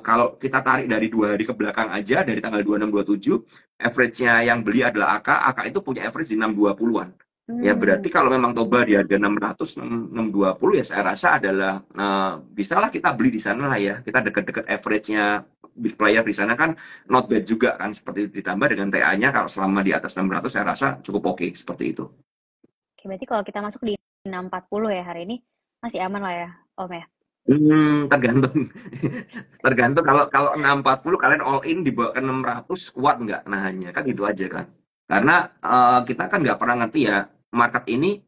Kalau kita tarik dari 2 hari ke belakang aja dari tanggal 26 27 average-nya yang beli adalah AK itu punya average di 620-an. Ya berarti kalau memang Toba di harga 600 620 ya saya rasa adalah bisalah kita beli di sana lah ya, kita dekat-dekat average-nya big player di sana kan not bad juga kan, seperti itu. Ditambah dengan TA-nya kalau selama di atas 600 saya rasa cukup oke seperti itu. Oke, berarti kalau kita masuk di 640 ya hari ini masih aman lah ya Om ya? Tergantung. Tergantung kalau kalau 640 kalian all in dibawa ke 600 kuat nggak nahannya kan, itu aja kan. Karena kita kan nggak pernah ngerti ya market ini.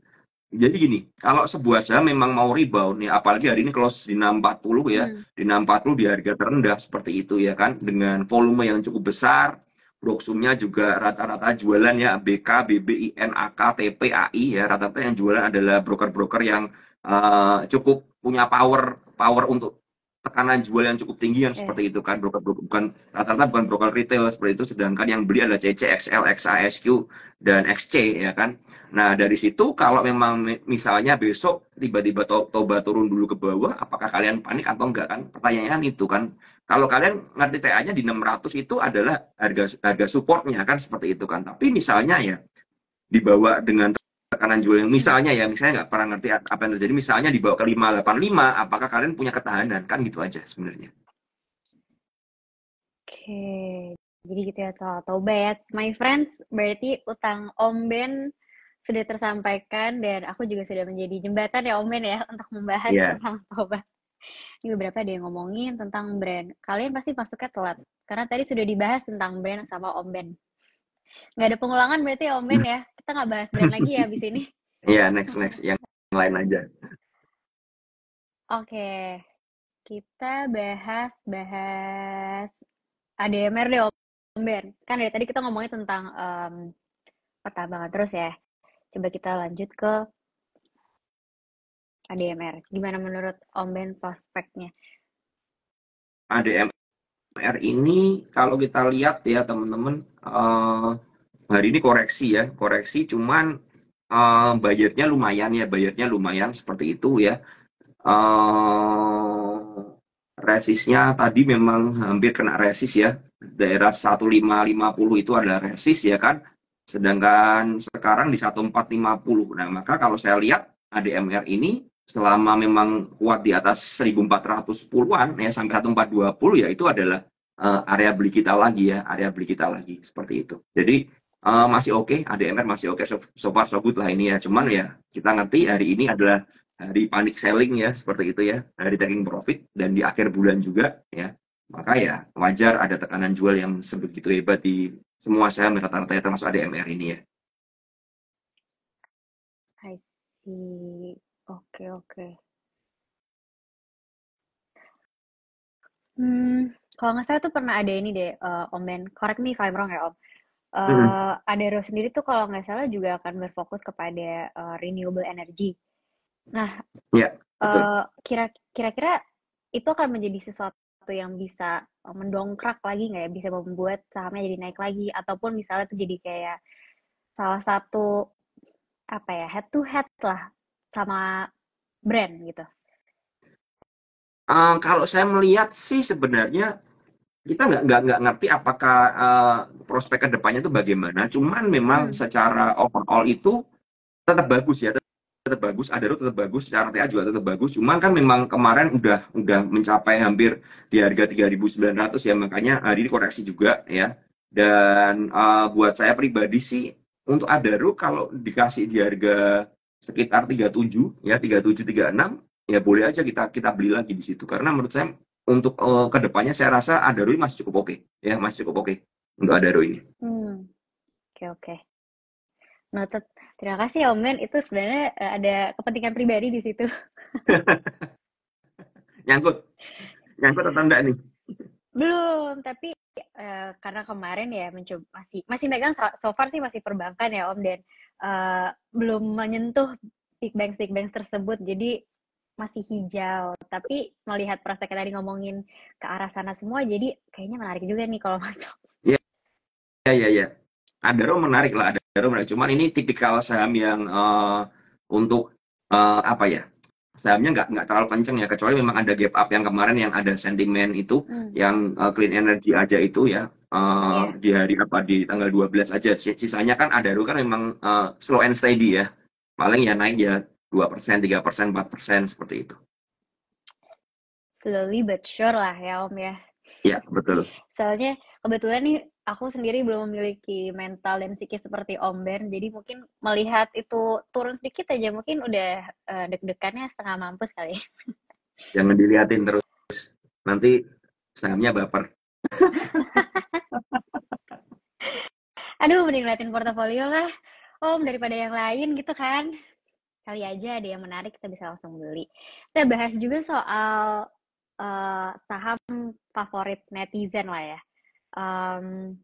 Jadi gini, kalau sebuah saham memang mau rebound ya, apalagi hari ini close di 640 ya, di 640 di harga terendah seperti itu ya kan, dengan volume yang cukup besar, broksumnya juga rata-rata jualan ya BK, BBI, NAK, TP, AI ya, rata-rata yang jualan adalah broker-broker yang cukup punya power power untuk tekanan jual yang cukup tinggi yang seperti itu kan, broker-broker bukan rata-rata bukan broker retail seperti itu, sedangkan yang beli adalah CC, XL, XA, SQ dan XC ya kan. Nah, dari situ kalau memang misalnya besok tiba-tiba Toba turun dulu ke bawah, apakah kalian panik atau enggak kan? Pertanyaannya itu kan. Kalau kalian ngerti TA-nya di 600 itu adalah harga harga supportnya kan, seperti itu kan. Tapi misalnya ya dibawa dengan tekanan jual yang misalnya nggak pernah ngerti apa yang terjadi, misalnya dibawa ke 585, apakah kalian punya ketahanan kan, gitu aja sebenarnya. Oke, jadi gitu ya soal Toba ya. My friends, berarti utang Om Ben sudah tersampaikan dan aku juga sudah menjadi jembatan ya Om Ben ya untuk membahas Iya. tentang Toba. Ini beberapa ada yang ngomongin tentang brand. Kalian pasti masuknya telat. Karena tadi sudah dibahas tentang brand sama Om Ben. Nggak ada pengulangan berarti ya Om Ben ya. Kita nggak bahas brand lagi ya abis ini. Iya, next yang lain aja. Oke, kita bahas ADMR deh Om Ben. Kan dari tadi kita ngomongin tentang pertambangan terus ya. Coba kita lanjut ke ADMR. Gimana menurut Om Ben prospeknya? ADMR ini kalau kita lihat ya teman-teman, hari ini koreksi ya, koreksi cuman bayarnya lumayan seperti itu ya. Resistnya tadi memang hampir kena resist ya, daerah 1550 itu adalah resist ya kan, sedangkan sekarang di 1450. Nah maka kalau saya lihat ADMR ini selama memang kuat di atas 1410-an ya sampai 1420 ya, itu adalah area beli kita lagi ya, area beli kita lagi seperti itu. Jadi masih oke, ADMR masih oke, so far so good lah ini ya. Cuman ya kita ngerti hari ini adalah hari panik selling ya, seperti itu ya, hari taking profit dan di akhir bulan juga ya, maka ya wajar ada tekanan jual yang sebegitu hebat di semua saham rata-rata termasuk ADMR ini ya. I see. Oke, oke. Kalau nggak salah tuh pernah ada ini deh, Om Ben, correct me if I'm wrong ya Om. Mm-mm. Adaro sendiri tuh kalau nggak salah juga akan berfokus kepada renewable energy. Nah, Ya, betul. kira-kira itu akan menjadi sesuatu yang bisa mendongkrak lagi nggak ya? Bisa membuat sahamnya jadi naik lagi, ataupun misalnya itu jadi kayak salah satu apa ya, head to head lah sama brand gitu. Kalau saya melihat sih sebenarnya kita nggak ngerti apakah prospek ke depannya itu bagaimana. Cuman memang Hmm, secara overall itu tetap bagus ya, tetap bagus. Adaro tetap bagus, secara TA juga tetap bagus. Cuman kan memang kemarin udah mencapai hampir di harga 3.900 ya, makanya hari ini koreksi juga ya. Dan buat saya pribadi sih untuk Adaro kalau dikasih di harga sekitar 37 ya, 37 36 ya boleh aja kita kita beli lagi di situ karena menurut saya untuk kedepannya saya rasa Adaro ini masih cukup oke ya, masih cukup oke untuk Adaro ini. oke oke. Noted. Terima kasih ya Om Ben. Itu sebenarnya ada kepentingan pribadi di situ. Nyangkut, nyangkut atau enggak nih? Belum, tapi karena kemarin ya mencoba masih masih megang so far sih masih perbankan ya Om dan belum menyentuh big banks tersebut. Jadi masih hijau. Tapi melihat prospeknya tadi ngomongin ke arah sana semua, jadi kayaknya menarik juga nih kalau masuk. Iya, iya, iya. Adaro menarik lah, Adaro menarik. Cuman ini tipikal saham yang untuk apa ya? Sahamnya nggak terlalu kenceng ya, kecuali memang ada gap up yang kemarin yang ada sentimen itu, Hmm, yang clean energy aja itu ya, ya. di hari apa di tanggal 12 aja. Sisanya kan Adaro kan memang slow and steady ya. Paling ya naik ya 2%, 3%, 4% seperti itu. Slowly but sure lah ya Om ya. Ya, betul. Soalnya kebetulan nih aku sendiri belum memiliki mental dan psikis seperti Om Ben, jadi mungkin melihat itu turun sedikit aja mungkin udah deg-degannya setengah mampus kali. Jangan diliatin terus. Nanti sahamnya baper. Aduh, mending ngeliatin portofolio lah, Om, daripada yang lain gitu kan. Kali aja ada yang menarik kita bisa langsung beli. Kita bahas juga soal saham favorit netizen lah ya. Um,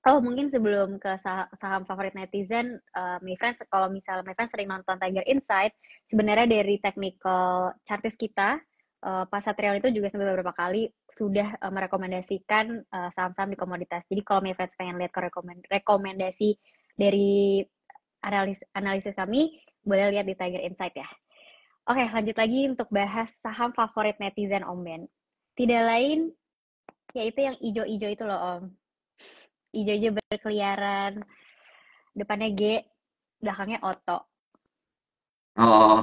Oh, mungkin sebelum ke saham favorit netizen, my friends, kalau misalnya my friends sering nonton Tiger Insight, sebenarnya dari technical chartis kita, Pak Satriawan itu juga sampai beberapa kali sudah merekomendasikan saham-saham di komoditas. Jadi kalau my friends pengen lihat rekomendasi dari analisis kami, boleh lihat di Tiger Insight ya. Oke, lanjut lagi untuk bahas saham favorit netizen Om Ben. Tidak lain, yaitu yang ijo-ijo itu loh Om. Ijo-ijo berkeliaran, depannya G, belakangnya Oto. Oh,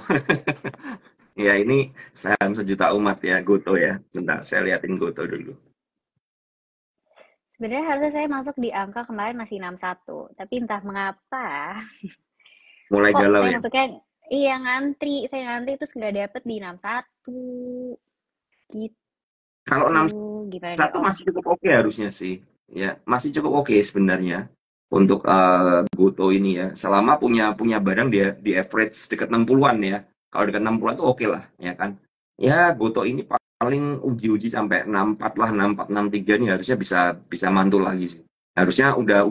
ya ini saham sejuta umat ya, Goto ya. Bentar, saya liatin Goto dulu. Sebenarnya harusnya saya masuk di angka kemarin masih 61, tapi entah mengapa Mulai kok galau saya ya. masuknya iya ngantri, saya ngantri terus nggak dapet di 61 Kalau gitu. Gimana nih 61 Om? masih cukup oke harusnya sih. Ya, masih cukup oke sebenarnya untuk Goto ini ya. Selama punya punya barang dia di average dekat 60-an ya. Kalau dekat 60-an tuh oke lah, ya kan. Ya, Goto ini paling uji-uji sampai 64 lah, 64, 63 nih harusnya bisa bisa mantul lagi sih. Harusnya udah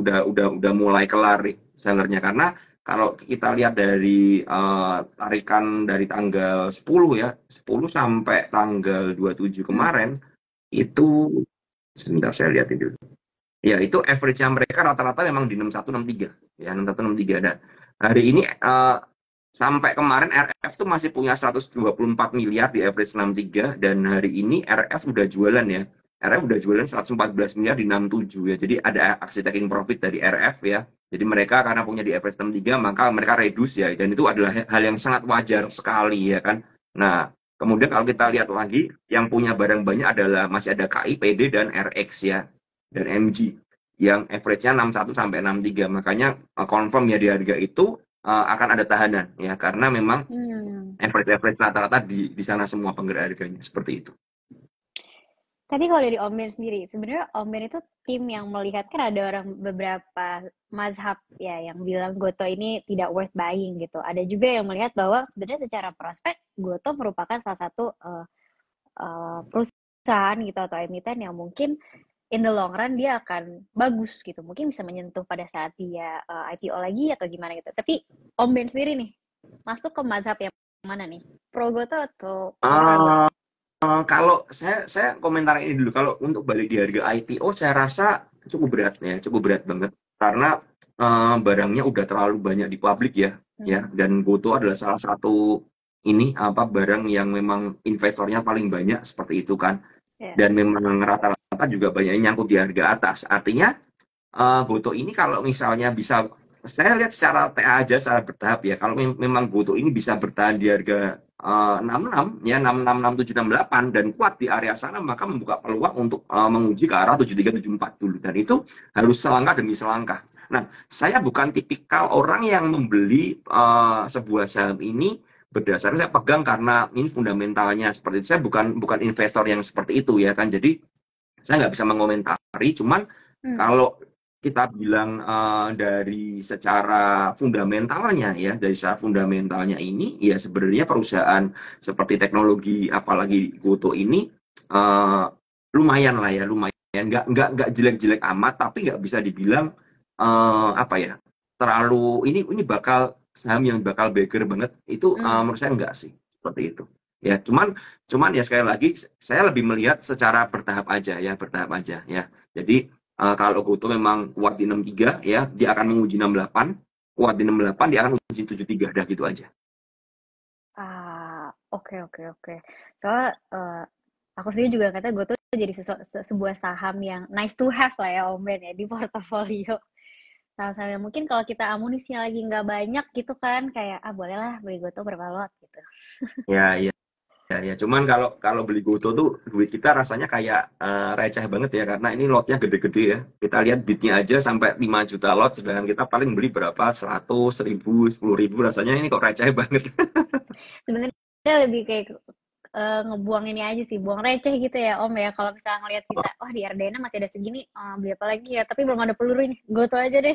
mulai kelar nih sellernya karena kalau kita lihat dari tarikan dari tanggal 10 ya, 10 sampai tanggal 27 Hmm. kemarin itu sebentar saya lihat itu. Ya, itu average-nya mereka rata-rata memang di 61 63 ya, 61 63 dan hari ini sampai kemarin RF tuh masih punya 124 miliar di average 63 dan hari ini RF udah jualan ya. RF udah jualan 114 miliar di 67 ya. Jadi ada aksi taking profit dari RF ya. Jadi mereka karena punya di average 63 maka mereka reduce ya dan itu adalah hal yang sangat wajar sekali ya kan. Nah, kemudian kalau kita lihat lagi yang punya barang banyak adalah masih ada KI, PD dan RX ya dan MG yang average-nya 61 sampai 63. Makanya confirm ya di harga itu akan ada tahanan ya karena memang Hmm. average rata-rata di sana semua penggerak harganya seperti itu. Tadi kalau dari Om Ben sendiri, sebenarnya Om Ben itu tim yang melihat kan ada orang beberapa mazhab ya yang bilang Goto ini tidak worth buying gitu. Ada juga yang melihat bahwa sebenarnya secara prospek Goto merupakan salah satu perusahaan perusahaan gitu atau emiten yang mungkin in the long run dia akan bagus gitu. Mungkin bisa menyentuh pada saat dia IPO lagi atau gimana gitu. Tapi Om Ben sendiri nih, masuk ke mazhab yang mana nih? Pro Goto atau kontra Goto? Kalau saya komentar ini dulu. Kalau untuk balik di harga IPO, saya rasa cukup berat ya, cukup berat banget. Karena barangnya udah terlalu banyak di publik ya, ya. Dan Goto adalah salah satu ini apa barang yang memang investornya paling banyak seperti itu kan. Yeah. Dan memang rata-rata juga banyak yang nyangkut di harga atas. Artinya Goto ini kalau misalnya bisa, saya lihat secara TA aja secara bertahap ya. Kalau memang Goto ini bisa bertahan di harga 66 ya 666 768 dan kuat di area sana, maka membuka peluang untuk menguji ke arah 7374 dulu, dan itu harus selangkah demi selangkah. Nah, saya bukan tipikal orang yang membeli sebuah saham ini berdasarkan saya pegang karena ini fundamentalnya seperti itu. Saya bukan investor yang seperti itu ya kan. Jadi saya nggak bisa mengomentari, cuman kalau kita bilang dari secara fundamentalnya ya, dari secara fundamentalnya ini ya sebenarnya perusahaan seperti teknologi apalagi Goto ini lumayan lah ya, lumayan nggak jelek-jelek amat, tapi nggak bisa dibilang apa ya terlalu ini bakal saham yang bakal beggar banget itu, menurut saya enggak sih seperti itu ya. Cuman ya sekali lagi saya lebih melihat secara bertahap aja ya, bertahap aja ya. Jadi kalau Goto memang kuat di 63 ya, dia akan menguji 68, kuat di 68 dia akan menguji 73, dah gitu aja. Oke. Soalnya aku sendiri juga kata Goto jadi sebuah saham yang nice to have lah ya Om Ben ya di portofolio. Saham-saham yang mungkin kalau kita amunisinya lagi nggak banyak gitu kan, kayak bolehlah beli Goto berapa lot gitu. Ya. Ya, cuman kalau beli Goto tuh duit kita rasanya kayak receh banget ya, karena ini lotnya gede-gede ya. Kita lihat bitnya aja sampai 5 juta lot, sedangkan kita paling beli berapa 100, 1000, 10.000, rasanya ini kok receh banget. Sebenarnya lebih kayak ngebuang ini aja sih, buang receh gitu ya Om ya. Kalau misalnya ngeliat kita, wah di Ardena masih ada segini, beli apa lagi ya, tapi belum ada peluru nih, Goto aja deh.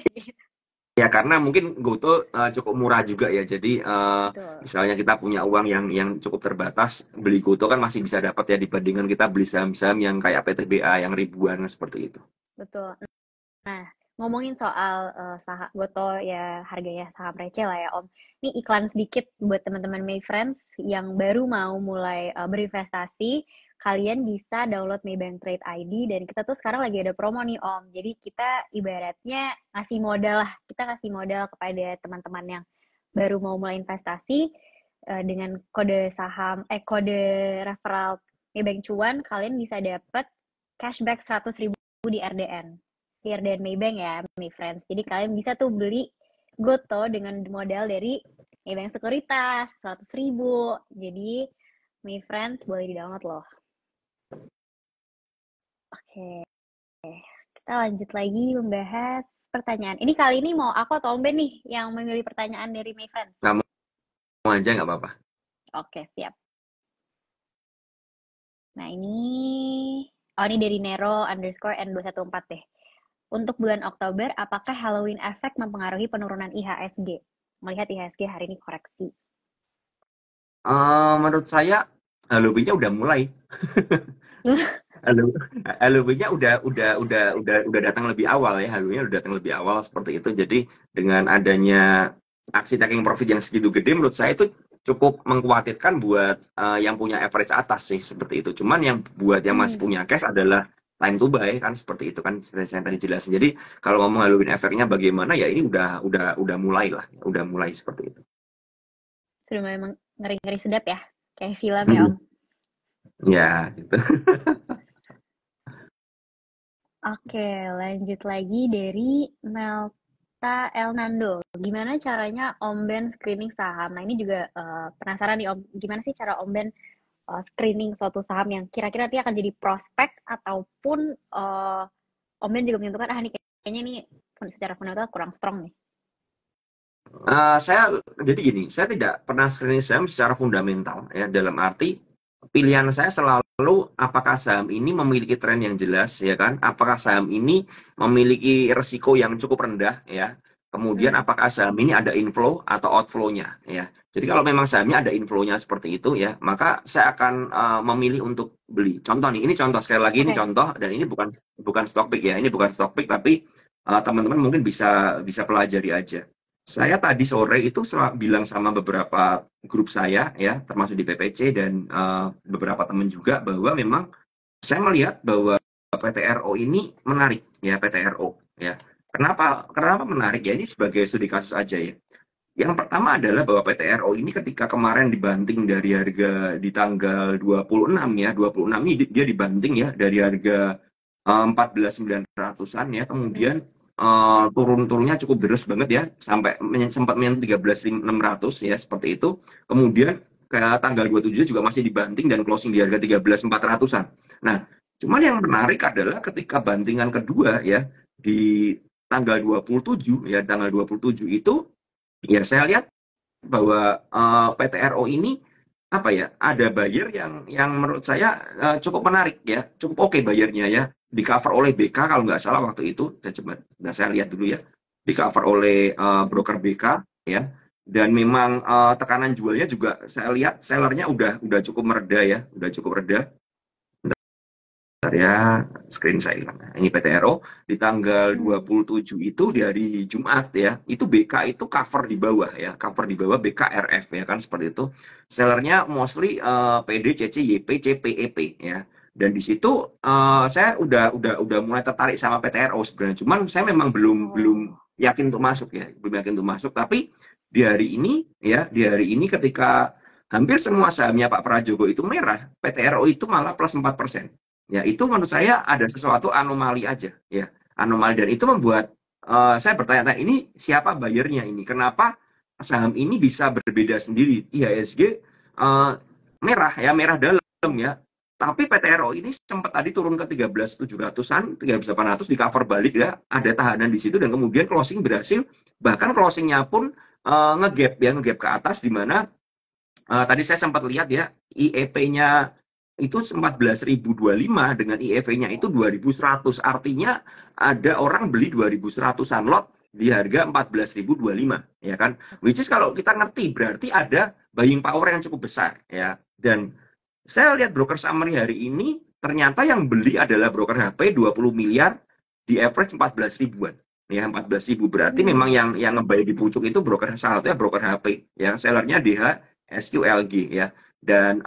Ya karena mungkin Goto cukup murah juga ya. Jadi misalnya kita punya uang yang cukup terbatas, beli Goto kan masih bisa dapat ya, dibandingkan kita beli saham-saham yang kayak PTBA yang ribuan seperti itu. Betul. Nah, ngomongin soal saham Goto ya, harganya saham receh lah ya Om. Ini iklan sedikit buat teman-teman Mayfriends yang baru mau mulai berinvestasi. Kalian bisa download Maybank Trade ID, dan kita tuh sekarang lagi ada promo nih Om. Jadi kita ibaratnya ngasih modal lah. Kita kasih modal kepada teman-teman yang baru mau mulai investasi dengan kode kode referral Maybank Cuan, kalian bisa dapat cashback 100.000 di RDN. Di RDN Maybank ya, Mayfriends. Jadi kalian bisa tuh beli Goto dengan modal dari Maybank Sekuritas 100.000. Jadi Mayfriends boleh di-download loh. Oke. Kita lanjut lagi membahas pertanyaan. Ini kali ini mau aku atau Om Ben nih yang memilih pertanyaan dari Mayfriends? Kamu aja nggak apa-apa. Oke, siap. Nah ini dari Nero _N214 deh. Untuk bulan Oktober, apakah Halloween effect mempengaruhi penurunan IHSG? Melihat IHSG hari ini koreksi. Menurut saya Halloween-nya udah mulai. Halloween-nya udah datang lebih awal ya. Halloween-nya udah datang lebih awal seperti itu. Jadi dengan adanya aksi taking profit yang segitu gede, menurut saya itu cukup mengkhawatirkan buat yang punya average atas sih seperti itu. Cuman yang buat yang masih punya cash adalah time to buy kan, seperti itu kan saya tadi jelasin. Jadi kalau ngomong Halloween efeknya bagaimana ya, ini udah mulai lah, udah mulai seperti itu. Sudah memang ngeri-ngeri sedap ya, kayak film ya Om. Ya gitu. Oke, lanjut lagi dari Melta Elnando. Gimana caranya Om Ben screening saham? Nah ini juga penasaran nih Om, gimana sih cara Om Ben screening suatu saham yang kira-kira nanti akan jadi prospek, ataupun Om Ben juga menentukan nih kayaknya nih secara fundamental kurang strong nih. Saya jadi gini, saya tidak pernah screening saham secara fundamental ya, dalam arti pilihan saya selalu apakah saham ini memiliki tren yang jelas ya kan, apakah saham ini memiliki resiko yang cukup rendah ya, Kemudian apakah saham ini ada inflow atau outflow-nya ya. Jadi kalau memang sahamnya ada inflow-nya seperti itu ya, maka saya akan memilih untuk beli. Contoh nih, ini contoh sekali lagi ini contoh dan ini bukan bukan stock pick ya. Ini bukan stock pick tapi teman-teman mungkin bisa bisa pelajari aja. Saya tadi sore itu bilang sama beberapa grup saya ya, termasuk di PPC dan beberapa teman juga bahwa memang saya melihat bahwa PTRO ini menarik ya, PTRO ya. Kenapa menarik ya, ini sebagai studi kasus aja ya. Yang pertama adalah bahwa PTRO ini ketika kemarin dibanting dari harga di tanggal 26 ya, 26 ini dia dibanting ya dari harga 14.900-an ya, kemudian turun-turunnya cukup deras banget ya, sampai sempat menyentuh 13.600 ya, seperti itu. Kemudian ke tanggal 27 juga masih dibanting dan closing di harga 13.400-an. Nah, cuman yang menarik adalah ketika bantingan kedua ya di tanggal 27 ya, tanggal 27 itu ya saya lihat bahwa PTRO ini apa ya, ada buyer yang menurut saya cukup menarik ya, cukup oke bayarnya ya, di cover oleh BK kalau nggak salah waktu itu. Dan coba saya lihat dulu ya, di cover oleh broker BK ya, dan memang tekanan jualnya juga saya lihat sellernya udah cukup mereda ya, udah cukup reda ya, screen saya hilang. Nah, ini PTRO di tanggal 27 itu di hari Jumat ya, itu BK itu cover di bawah ya, cover di bawah BKRF ya kan, seperti itu. Sellernya mostly PD, CC, YP, CP, EP ya. Dan di situ saya udah mulai tertarik sama PTRO sebenarnya. Cuman saya memang belum yakin untuk masuk ya, belum yakin untuk masuk. Tapi di hari ini ya, di hari ini ketika hampir semua sahamnya Pak Prajogo itu merah, PTRO itu malah plus 4%. Ya, itu menurut saya ada sesuatu anomali aja, ya. Anomali, dan itu membuat saya bertanya-tanya, ini siapa bayarnya ini? Kenapa saham ini bisa berbeda sendiri? IHSG merah ya, merah dalam ya. Tapi PTRO ini sempat tadi turun ke 13.700-an, 13.800 di cover balik ya, ada tahanan di situ dan kemudian closing berhasil, bahkan closingnya pun ngegap ya, ngegap ke atas, di mana tadi saya sempat lihat ya, IEP-nya itu 14.025 dengan IEV-nya itu 2.100. Artinya ada orang beli 2.100-an lot di harga 14.025 ya kan. Which is kalau kita ngerti berarti ada buying power yang cukup besar ya. Dan saya lihat broker summary hari ini ternyata yang beli adalah broker HP 20 miliar di average 14 ribuan. Ya, 14.000 berarti memang yang ngebuy di pucuk itu broker, salah satunya broker HP ya, sellernya DH SQLG ya. Dan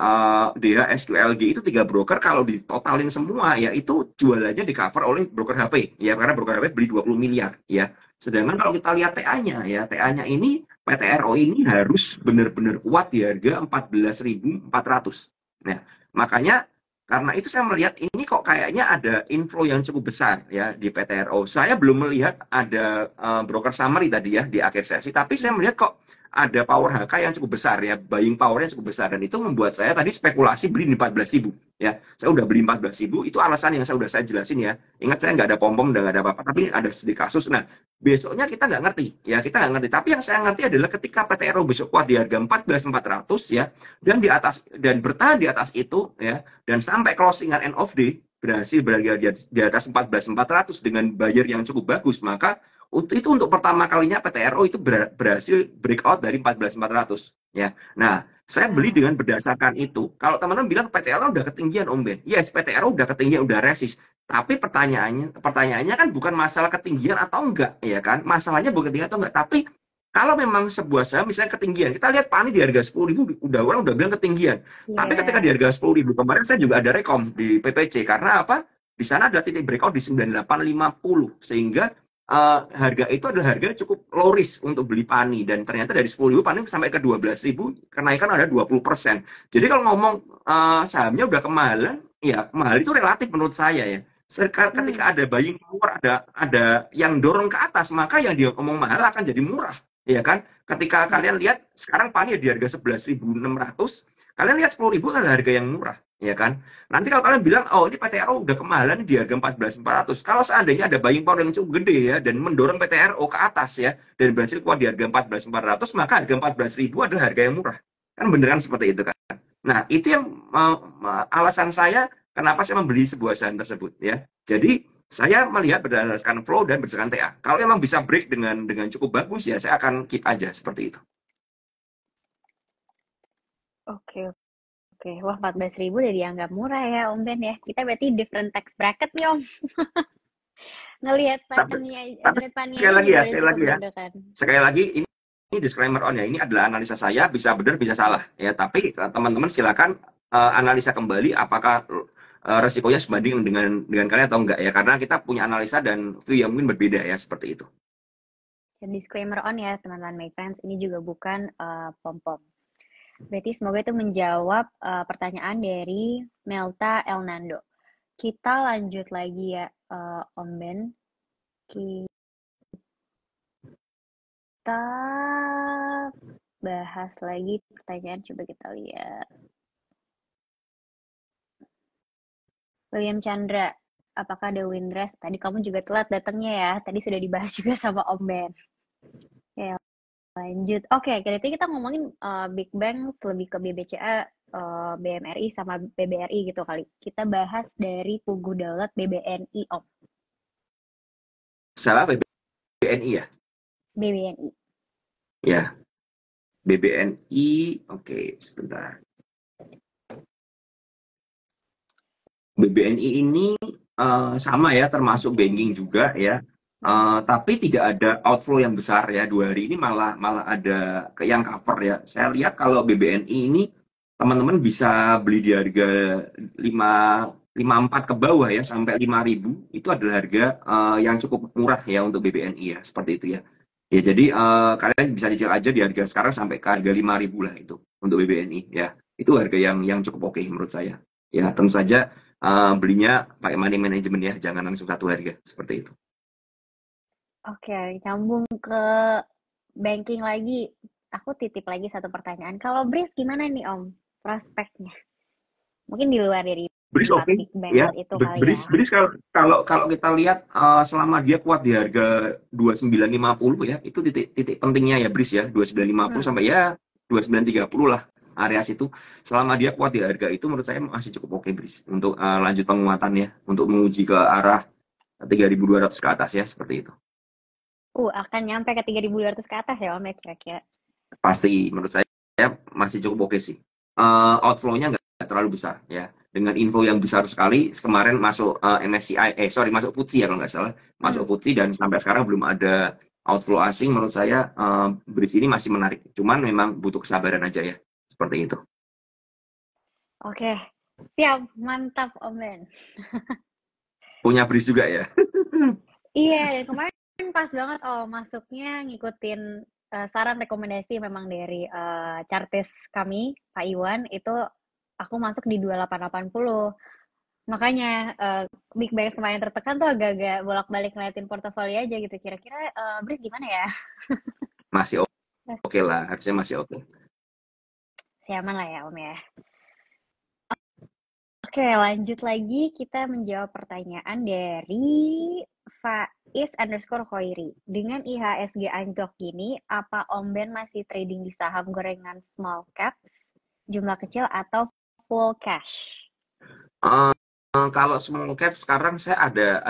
DHSQLG itu 3 broker, kalau ditotalin semua ya itu jualannya di cover oleh broker HP ya, karena broker HP beli 20 miliar ya. Sedangkan kalau kita lihat TA-nya ya, TA-nya ini PTRO ini harus benar-benar kuat di harga 14.400. Nah, makanya karena itu saya melihat ini kok kayaknya ada inflow yang cukup besar ya di PTRO. Saya belum melihat ada broker summary tadi ya di akhir sesi, tapi saya melihat kok ada power HK yang cukup besar ya, buying powernya cukup besar, dan itu membuat saya tadi spekulasi beli di 14.000 ya. Saya udah beli 14.000, itu alasan yang saya jelasin ya. Ingat, saya nggak ada pom-pom dan nggak ada apa-apa, tapi ada studi kasus. Nah, besoknya kita nggak ngerti ya, kita nggak ngerti. Tapi yang saya ngerti adalah ketika PTRO besok kuat di harga 14.400 ya, dan di atas, dan bertahan di atas itu ya, dan sampai closingan end of day berhasil berada di atas 14.400 dengan buyer yang cukup bagus, maka itu untuk pertama kalinya PTRO itu berhasil breakout dari 14.400 ya. Nah, saya beli dengan berdasarkan itu. Kalau teman-teman bilang PTRO udah ketinggian Om Ben, yes, PTRO udah ketinggian, udah resist. Tapi pertanyaannya kan bukan masalah ketinggian atau enggak ya kan, masalahnya bukan ketinggian atau enggak, tapi kalau memang sebuah saham misalnya ketinggian, kita lihat PANI di harga 10.000 orang udah bilang ketinggian. Tapi ketika di harga 10.000 kemarin, saya juga ada rekom di PPC, karena apa? Di sana ada titik breakout di 9850, sehingga harga itu adalah harga cukup low risk untuk beli PANI, dan ternyata dari 10.000 PANI sampai ke 12.000 kenaikan ada 20%. Jadi kalau ngomong sahamnya udah kemahalan, ya mahal itu relatif menurut saya ya. Ketika ada buying power, ada yang dorong ke atas, maka yang dia ngomong mahal akan jadi murah, ya kan? Ketika kalian lihat sekarang PANI di harga 11.600, kalian lihat 10.000 adalah harga yang murah, ya kan? Nanti kalau kalian bilang, oh ini PTRO udah kemahalan di harga 14.400, kalau seandainya ada buying power yang cukup gede ya, dan mendorong PTRO ke atas ya, dan berhasil kuat di harga 14.400, maka harga 14.000 adalah harga yang murah. Kan beneran seperti itu kan? Nah, itu yang alasan saya kenapa saya membeli sebuah saham tersebut ya. Jadi Saya melihat berdasarkan flow dan berdasarkan TA. Kalau memang bisa break dengan cukup bagus ya saya akan keep aja seperti itu. Oke, oke. Wah, 14.000 udah dianggap murah ya, Om Ben ya. Kita berarti different tax bracket nih, Om. Ngelihat Tapi, pattern-nya, tapi ngelihat sekali panianya lagi juga ya, udah sekali cukup lagi ya. deg-degan. Sekali lagi ini disclaimer on ya. Ini adalah analisa saya, bisa benar bisa salah ya. Tapi teman-teman silakan analisa kembali apakah resikonya sebanding dengan kalian atau enggak ya. Karena kita punya analisa dan view yang mungkin berbeda ya seperti itu. Dan disclaimer on ya, teman-teman my friends, ini juga bukan pom-pom. Berarti semoga itu menjawab pertanyaan dari Melta Elnando. Kita lanjut lagi ya, Om Ben. Kita bahas lagi pertanyaan, coba kita lihat. William Chandra, apakah ada Windrest? Tadi kamu juga telat datangnya ya. Tadi sudah dibahas juga sama Om Ben. Ya, lanjut. Oke, berarti kita ngomongin Big Bang lebih ke BBCA, BMRI sama BBRI gitu kali. Kita bahas dari Puguh Daulat BBNI, Om. Salah BBNI ya? BBNI. Ya, BBNI. Oke, sebentar. BBNI ini sama ya, termasuk banking juga ya. Tapi tidak ada outflow yang besar ya. 2 hari ini malah ada yang cover ya. Saya lihat kalau BBNI ini teman-teman bisa beli di harga 54 ke bawah ya sampai 5.000 itu adalah harga yang cukup murah ya untuk BBNI ya seperti itu ya. Ya jadi kalian bisa cicil aja di harga sekarang sampai ke harga 5.000 lah itu untuk BBNI ya. Itu harga yang cukup oke menurut saya. Ya tentu saja belinya pakai money management ya, jangan langsung satu harga seperti itu. Oke, nyambung ke banking lagi. Aku titip lagi satu pertanyaan. Kalau Breeze gimana nih Om? Prospeknya. Mungkin di luar dari Bris 4 oke big ya, banks itu kali ya. Bris kalau kita lihat selama dia kuat di harga 2950 ya, itu titik pentingnya ya Bris ya, 2950 Hmm. sampai ya 2930 lah area situ. Selama dia kuat di harga itu menurut saya masih cukup oke Bris untuk lanjut penguatan ya, untuk menguji ke arah 3.200 ke atas ya seperti itu. Akan nyampe ke 3.200 ke atas ya Om ya kira-kira. Pasti menurut saya masih cukup oke sih. Outflow-nya nggak terlalu besar ya. Dengan info yang besar sekali, kemarin masuk MSCI, masuk FTSE ya kalau nggak salah, masuk FTSE dan sampai sekarang belum ada outflow asing. Menurut saya brief ini masih menarik. Cuman memang butuh kesabaran aja ya, seperti itu. Oke, siap, mantap Om Ben. Punya brief juga ya. Iya, dan kemarin pas banget masuknya ngikutin saran rekomendasi memang dari chartis kami, Pak Iwan, itu aku masuk di 2880. Makanya Big Bang kemarin tertekan tuh agak-agak bolak-balik ngeliatin portofolio aja gitu. Kira-kira Bris gimana ya? Masih oke lah, harusnya masih oke. Siaman lah ya Om ya. Oke, lanjut lagi kita menjawab pertanyaan dari Faiz_Khoiri. Dengan IHSG anjlok gini, apa Om Ben masih trading di saham gorengan small caps, jumlah kecil atau full cash? Kalau small cap sekarang saya ada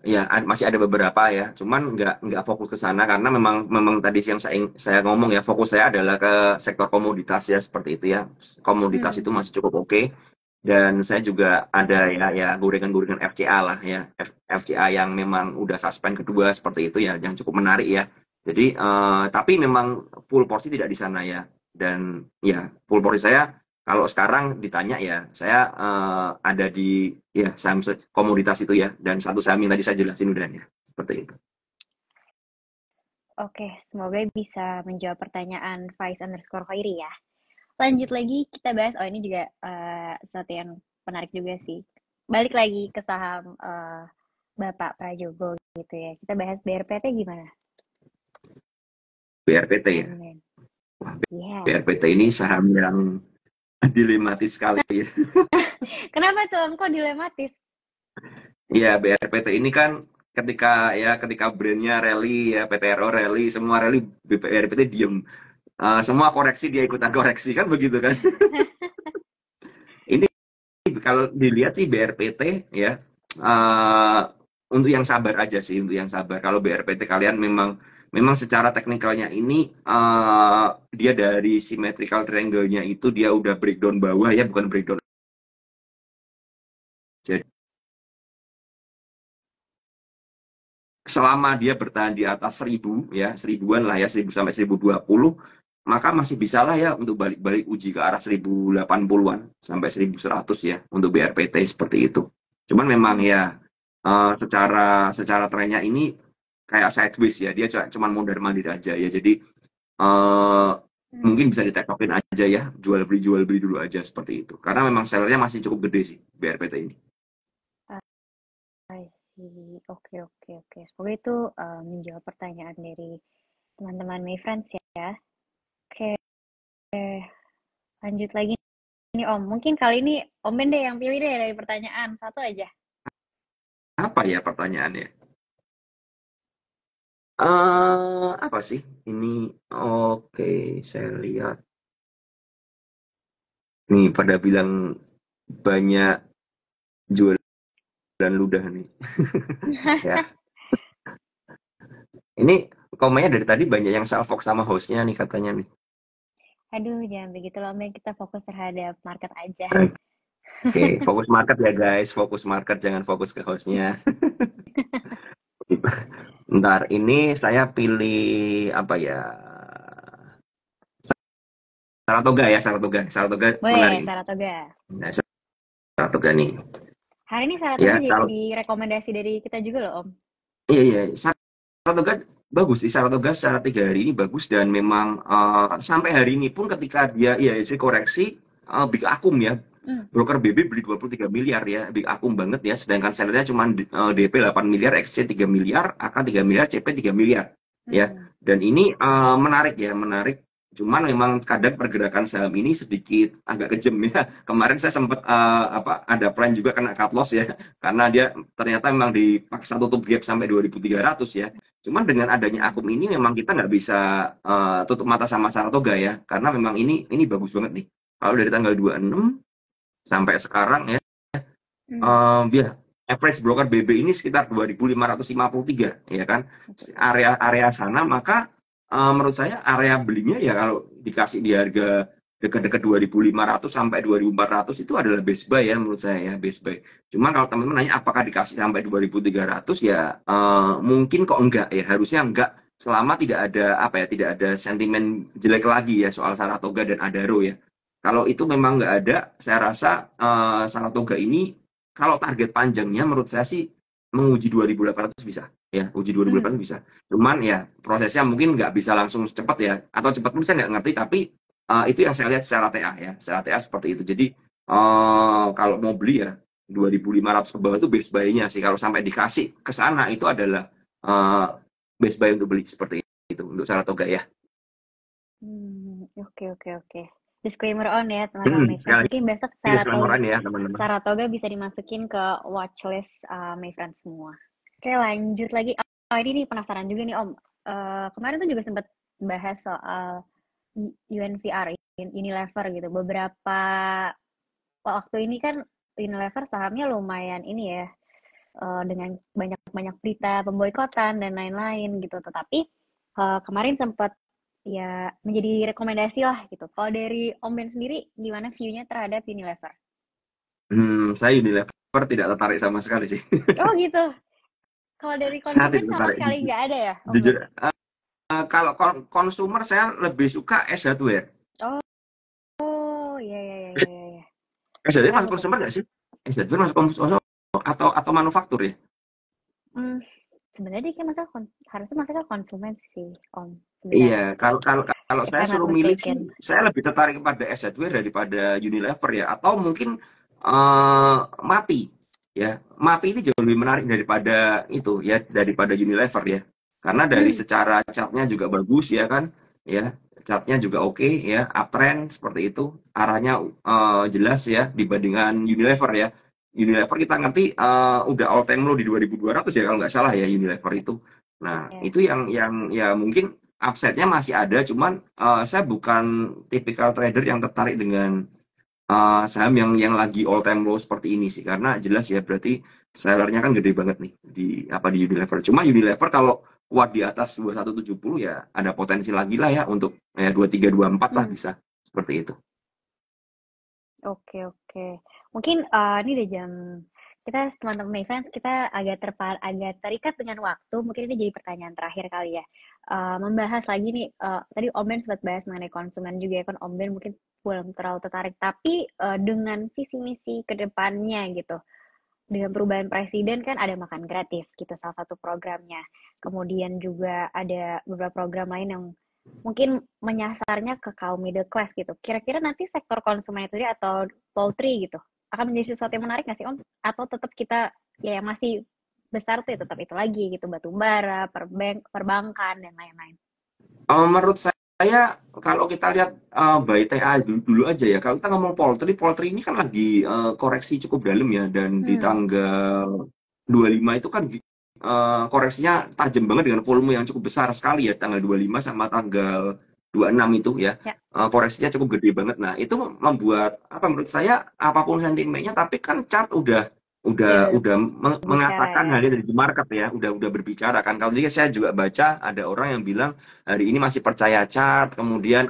ya masih ada beberapa ya, cuman nggak fokus ke sana karena memang tadi yang saya ngomong ya, fokus saya adalah ke sektor komoditas ya seperti itu ya. Komoditas itu masih cukup oke. Dan saya juga ada ya gorengan-gorengan FCA lah ya, FCA yang memang udah suspend kedua seperti itu ya, yang cukup menarik ya. Jadi tapi memang full porsi tidak di sana ya. Dan ya full porsi saya kalau sekarang ditanya ya, saya ada di ya saham komoditas itu ya, dan satu saham yang tadi saya jelasin udah ya, seperti itu. Oke, semoga bisa menjawab pertanyaan Faiz_Khoiri ya. Lanjut lagi kita bahas, ini juga sesuatu yang menarik juga sih. Balik lagi ke saham Bapak Prajogo gitu ya. Kita bahas BRPT gimana? BRPT ya. Wah, BRPT ini saham yang dilematis sekali ya. Kenapa tuh kok dilematis? Iya, BRPT ini kan ketika brandnya rally ya, PTRO rally, semua rally BRPT diem. Semua koreksi dia ikutan koreksi kan begitu kan. Ini kalau dilihat sih BRPT ya eh, untuk yang sabar aja sih, untuk yang sabar. Kalau BRPT kalian memang memang secara teknikalnya ini dia dari symmetrical triangle-nya itu dia udah breakdown bawah ya, bukan breakdown. Jadi selama dia bertahan di atas 1000 ya, 1000-an lah ya, 1000 sampai 1020, maka masih bisa lah ya untuk balik-balik uji ke arah 1080-an sampai 1100 ya untuk BRPT seperti itu. Cuman memang ya secara trennya ini kayak sideways ya, dia cuma mondar mandir aja ya. Jadi mungkin bisa ditekokin aja ya, jual beli dulu aja seperti itu. Karena memang sellernya masih cukup gede sih BRPT ini. I see. Oke, oke, oke. Semoga itu menjawab pertanyaan dari teman-teman Mayfriends ya. Oke, lanjut lagi nih Om. Mungkin kali ini Om Ben deh yang pilih deh dari pertanyaan. Satu aja. Apa ya pertanyaannya? Apa sih ini? Oke, saya lihat nih pada bilang banyak jualan ludah nih. Ya, ini komennya dari tadi banyak yang salfok sama hostnya nih katanya nih. Aduh, jangan begitu loh Om Ben. Kita fokus terhadap market aja. Oke, fokus market ya guys, fokus market, jangan fokus ke hostnya. Ntar ini saya pilih apa ya? Saratoga ya, Saratoga. Saratoga menarik. Boleh, Saratoga. Nah, Saratoga nih. Hari ini Ya, Saratoga jadi rekomendasi dari kita juga loh Om. Iya, iya. Saratoga bagus sih. Saratoga secara 3 hari ini bagus dan memang sampai hari ini pun ketika dia IHSG koreksi, big akum ya. Broker BB beli 23 miliar ya, big akum banget ya. Sedangkan sellernya cuma DP 8 miliar, XC 3 miliar, AK 3 miliar, CP 3 miliar. Ya, dan ini menarik ya, menarik. Cuman memang kadang pergerakan saham ini sedikit agak kejam ya. Kemarin saya sempat ada plan juga kena cut loss ya, karena dia ternyata memang dipaksa tutup gap sampai 2.300 ya. Cuman dengan adanya akum ini memang kita nggak bisa tutup mata sama Saratoga ya, karena memang ini bagus banget nih. Kalau dari tanggal 26 sampai sekarang ya, ya average broker BB ini sekitar 2.553 ya kan, area sana. Maka menurut saya area belinya ya kalau dikasih di harga dekat-dekat 2.500 sampai 2.400 itu adalah best buy ya menurut saya ya, best buy. Cuma kalau teman-teman nanya apakah dikasih sampai 2.300 ya mungkin kok enggak ya, harusnya enggak selama tidak ada tidak ada sentimen jelek lagi ya soal Saratoga dan Adaro ya. Kalau itu memang nggak ada, saya rasa Saratoga ini kalau target panjangnya menurut saya sih menguji 2.800 bisa ya, uji 2.800 bisa. Cuman ya prosesnya mungkin nggak bisa langsung cepat ya, atau cepat pun saya nggak ngerti, tapi itu yang saya lihat secara TA ya, secara TA seperti itu. Jadi kalau mau beli ya 2.500 ke bawah itu best buy-nya sih. Kalau sampai dikasih ke sana itu adalah best buy untuk beli seperti itu untuk Saratoga ya. Oke. Disclaimer on ya teman-teman. Mungkin besok Saratoga bisa dimasukin ke watchlist Mayfriends semua. Oke, lanjut lagi. Ini nih penasaran juga nih Om. Kemarin tuh juga sempat bahas soal UNVR, Unilever gitu. Beberapa waktu ini kan Unilever sahamnya lumayan ini ya, dengan banyak berita pemboikotan dan lain-lain gitu. Tetapi kemarin sempat ya menjadi rekomendasi lah gitu. Kalau dari Om Ben sendiri gimana view-nya terhadap Unilever? Saya Unilever tidak tertarik sama sekali sih. Oh gitu. Kalau dari konsumen sama sekali nggak ada ya? Jujur, kalau konsumer saya lebih suka S Hardware. Oh iya. S Hardware masuk konsumer nggak sih? S Hardware masuk konsumer atau manufaktur ya? Sebenarnya dia harusnya masuk ke konsumen sih Om. Iya, kalau saya suruh milih sih, saya lebih tertarik kepada S Hardware daripada Unilever ya, atau mungkin MAPI ya. MAPI ini jauh lebih menarik daripada itu ya, daripada Unilever ya, karena dari secara chartnya juga bagus ya kan ya, chartnya juga oke ya, uptrend seperti itu, arahnya jelas ya dibandingkan Unilever ya. Unilever kita ngerti udah all time low di 2.200 ya kalau nggak salah ya Unilever itu. Nah itu yang ya mungkin upside-nya masih ada, cuman saya bukan tipikal trader yang tertarik dengan saham yang lagi all time low seperti ini sih. Karena jelas ya berarti sellernya kan gede banget nih di di Unilever. Cuma Unilever kalau kuat di atas 2170 ya ada potensi lagi lah ya untuk ya 2324 lah Hmm. bisa seperti itu. Oke, oke. Mungkin ini udah jam kita teman-teman Mayfriends kita agak terikat dengan waktu. Mungkin ini jadi pertanyaan terakhir kali ya. Membahas lagi nih tadi Om Ben sempat bahas mengenai konsumen juga ya kan Om Ben mungkin belum terlalu tertarik tapi dengan visi misi ke depannya gitu. Dengan perubahan presiden kan ada makan gratis gitu salah satu programnya. Kemudian juga ada beberapa program lain yang mungkin menyasarnya ke kaum middle class gitu. Kira-kira nanti sektor konsumen itu atau poultry gitu akan menjadi sesuatu yang menarik nggak sih Om? Atau tetap kita ya yang masih besar tuh ya tetap itu lagi gitu batu bara, perbankan dan lain-lain. Menurut saya kalau kita lihat by TA dulu aja ya, kalau kita ngomong poultry, poultry ini kan lagi koreksi cukup dalam ya, dan di Hmm, tanggal 25 itu kan koreksinya tajam banget dengan volume yang cukup besar sekali ya, tanggal 25 sama tanggal 26 itu ya, ya, koreksinya cukup gede banget. Nah, itu membuat apa menurut saya apapun sentimennya, tapi kan chart ya udah bicara mengatakan ya. hal ini dari market ya, udah berbicara kan. Kalau tadi saya juga baca ada orang yang bilang hari ini masih percaya chart, kemudian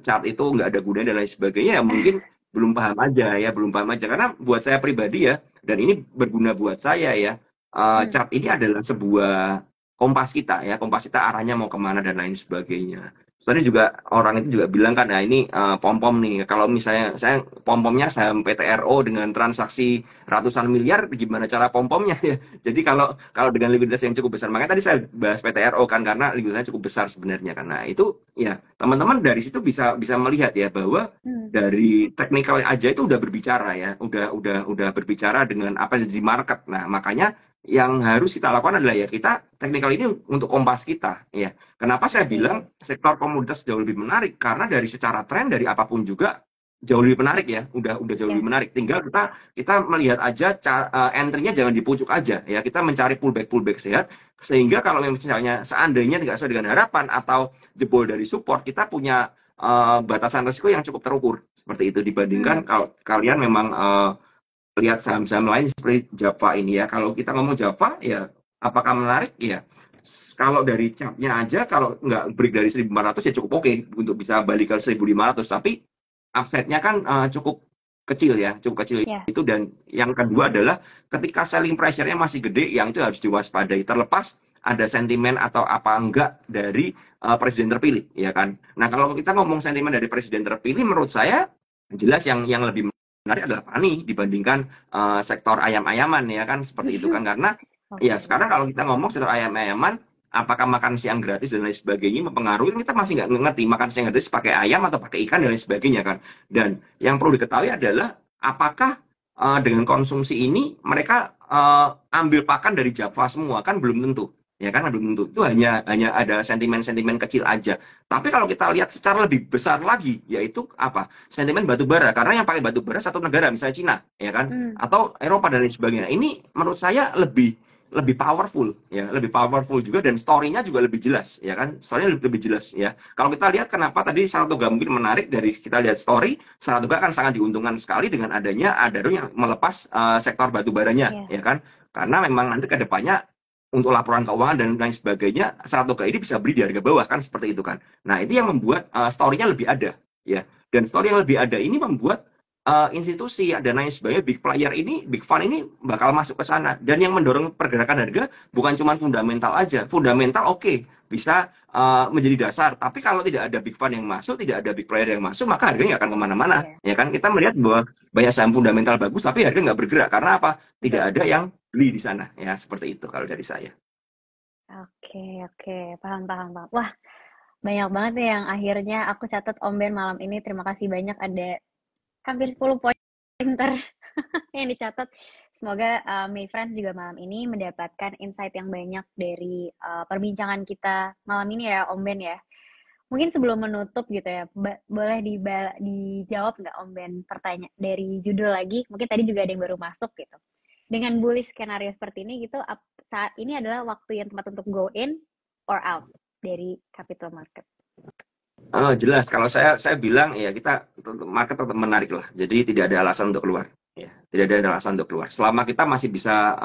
chart itu nggak ada gunanya dan lain sebagainya, ya mungkin belum paham aja ya, belum paham aja. Karena buat saya pribadi ya, dan ini berguna buat saya ya, Hmm, chart ini adalah sebuah kompas kita ya, kompas kita arahnya mau kemana dan lain sebagainya. Tadi juga orang itu juga bilang kan, nah ini pom-pom nih, kalau misalnya saya pom-pomnya saham PTRO dengan transaksi ratusan miliar, gimana cara pom-pomnya ya. Jadi kalau kalau dengan likuiditas yang cukup besar, makanya tadi saya bahas PTRO kan karena likuiditasnya cukup besar sebenarnya. Karena itu ya teman-teman dari situ bisa bisa melihat ya bahwa hmm, dari teknikal aja itu udah berbicara ya, udah berbicara dengan apa yang di market. Nah, makanya yang harus kita lakukan adalah ya kita teknikal ini untuk kompas kita ya. Kenapa saya sip. bilang sektor komoditas jauh lebih menarik? Karena dari secara tren dari apapun juga jauh lebih menarik ya, udah jauh Ya. lebih menarik. Tinggal kita melihat aja entry-nya jangan di pucuk aja ya. Kita mencari pullback sehat sehingga kalau misalnya seandainya tidak sesuai dengan harapan atau jebol dari support, kita punya batasan risiko yang cukup terukur seperti itu Hmm, dibandingkan kalau kalian memang lihat saham-saham lain seperti Java ini ya. Kalau kita ngomong Java ya apakah menarik ya? Kalau dari capnya aja kalau nggak break dari 1.400 ya cukup oke untuk bisa balik ke 1.500, tapi upside-nya kan cukup kecil ya, cukup kecil ya. itu. Dan yang kedua adalah ketika selling pressure-nya masih gede, yang itu harus diwaspadai terlepas ada sentimen atau apa enggak dari presiden terpilih ya kan. Nah, kalau kita ngomong sentimen dari presiden terpilih, menurut saya jelas yang lebih menarik adalah Pani dibandingkan sektor ayam-ayaman ya kan, seperti itu kan. Karena ya Oke. sekarang kalau kita ngomong sektor ayam-ayaman, apakah makan siang gratis dan lain sebagainya mempengaruhi, kita masih nggak ngerti makan siang gratis pakai ayam atau pakai ikan dan lain sebagainya kan. Dan yang perlu diketahui adalah apakah dengan konsumsi ini mereka ambil pakan dari Java semua, kan belum tentu ya kan, belum tentu. Itu hanya hanya ada sentimen-sentimen kecil aja. Tapi kalau kita lihat secara lebih besar lagi, yaitu apa, sentimen batu bara. Karena yang pakai batu bara satu negara, misalnya Cina ya kan, Hmm, atau Eropa dan lain sebagainya. Ini menurut saya lebih lebih powerful ya, lebih powerful juga, dan story-nya juga lebih jelas ya kan, story-nya lebih jelas ya. Kalau kita lihat kenapa tadi Saratoga mungkin menarik, dari kita lihat story Saratoga kan sangat diuntungkan sekali dengan adanya Adaro yang melepas sektor batu baranya ya. ya kan, karena memang nanti ke depannya untuk laporan keuangan dan lain sebagainya Saratoga ini bisa beli di harga bawah kan, seperti itu kan. Nah, itu yang membuat story-nya lebih ada ya, dan story yang lebih ada ini membuat institusi dan lain sebagainya, big player ini, big fund ini bakal masuk ke sana. Dan yang mendorong pergerakan harga bukan cuma fundamental aja. Fundamental oke, bisa menjadi dasar. Tapi kalau tidak ada big fund yang masuk, tidak ada big player yang masuk, maka harganya nggak akan kemana-mana. Iya, Ya kan, kita melihat bahwa banyak saham fundamental bagus, tapi harga nggak bergerak. Karena apa? Tidak betul. ada yang beli di sana. Ya, seperti itu kalau dari saya. Oke, oke, paham, paham, paham. Wah, banyak banget nih yang akhirnya aku catat Om Ben malam ini. Terima kasih banyak ada hampir 10 pointer yang dicatat. Semoga May Friends juga malam ini mendapatkan insight yang banyak dari perbincangan kita malam ini ya, Om Ben ya. Mungkin sebelum menutup gitu ya, boleh dijawab nggak Om Ben pertanyaan dari judul lagi? Mungkin tadi juga ada yang baru masuk gitu. Dengan bullish skenario seperti ini gitu, saat ini adalah waktu yang tepat untuk go in or out dari capital market. Jelas. Kalau saya bilang ya kita market tetap menarik lah. Jadi tidak ada alasan untuk keluar. Ya, tidak ada alasan untuk keluar. Selama kita masih bisa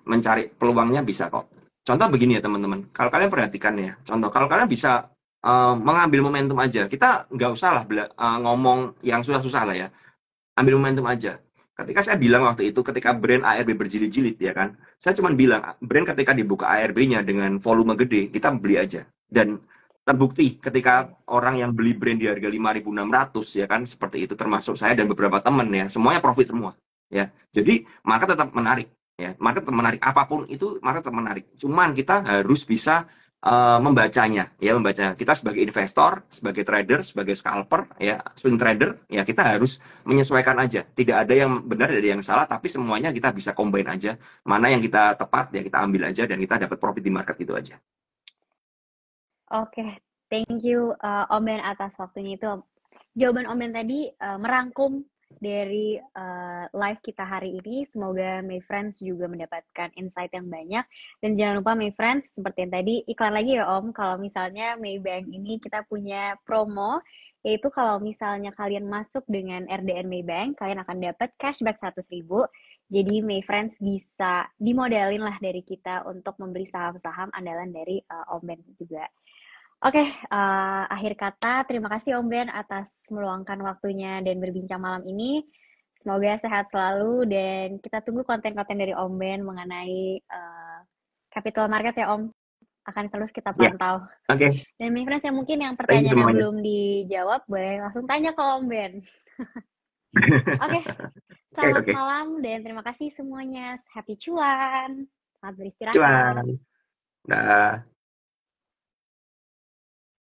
mencari peluangnya bisa kok. Contoh begini ya teman-teman. Kalau kalian perhatikan ya. Contoh kalau kalian bisa mengambil momentum aja. Kita nggak usah lah ngomong yang susah-susah lah ya. Ambil momentum aja. Ketika saya bilang waktu itu, ketika brand ARB berjilid-jilid ya kan, saya cuma bilang brand ketika dibuka ARB-nya dengan volume gede, kita beli aja. Dan terbukti ketika orang yang beli brand di harga 5.600 ya kan, seperti itu termasuk saya dan beberapa teman ya, semuanya profit semua. Ya, jadi market tetap menarik. Ya, market tetap menarik. Apapun itu, market tetap menarik. Cuman kita harus bisa membacanya, ya membaca. Kita sebagai investor, sebagai trader, sebagai scalper, ya swing trader, ya kita harus menyesuaikan aja. Tidak ada yang benar, tidak ada yang salah, tapi semuanya kita bisa combine aja. Mana yang kita tepat, ya kita ambil aja dan kita dapat profit di market itu aja. Oke, thank you Om Ben atas waktunya itu. Jawaban Om Ben tadi merangkum dari live kita hari ini. Semoga my friends juga mendapatkan insight yang banyak. Dan jangan lupa my friends, seperti yang tadi, iklan lagi ya Om, kalau misalnya Maybank ini kita punya promo, yaitu kalau misalnya kalian masuk dengan RDN Maybank, kalian akan dapat cashback 100.000. Jadi my friends bisa dimodalin lah dari kita untuk membeli saham-saham andalan dari Om Ben juga. Oke, akhir kata, terima kasih Om Ben atas meluangkan waktunya dan berbincang malam ini. Semoga sehat selalu dan kita tunggu konten-konten dari Om Ben mengenai capital market ya Om. Akan terus kita Ya, pantau. oke. Dan my friends yang mungkin yang Thank you pertanyaan yang semuanya. belum dijawab, boleh langsung tanya ke Om Ben. Oke, Oke, selamat oke. malam dan terima kasih semuanya. Happy cuan. Selamat beristirahat. Cuan. Dah.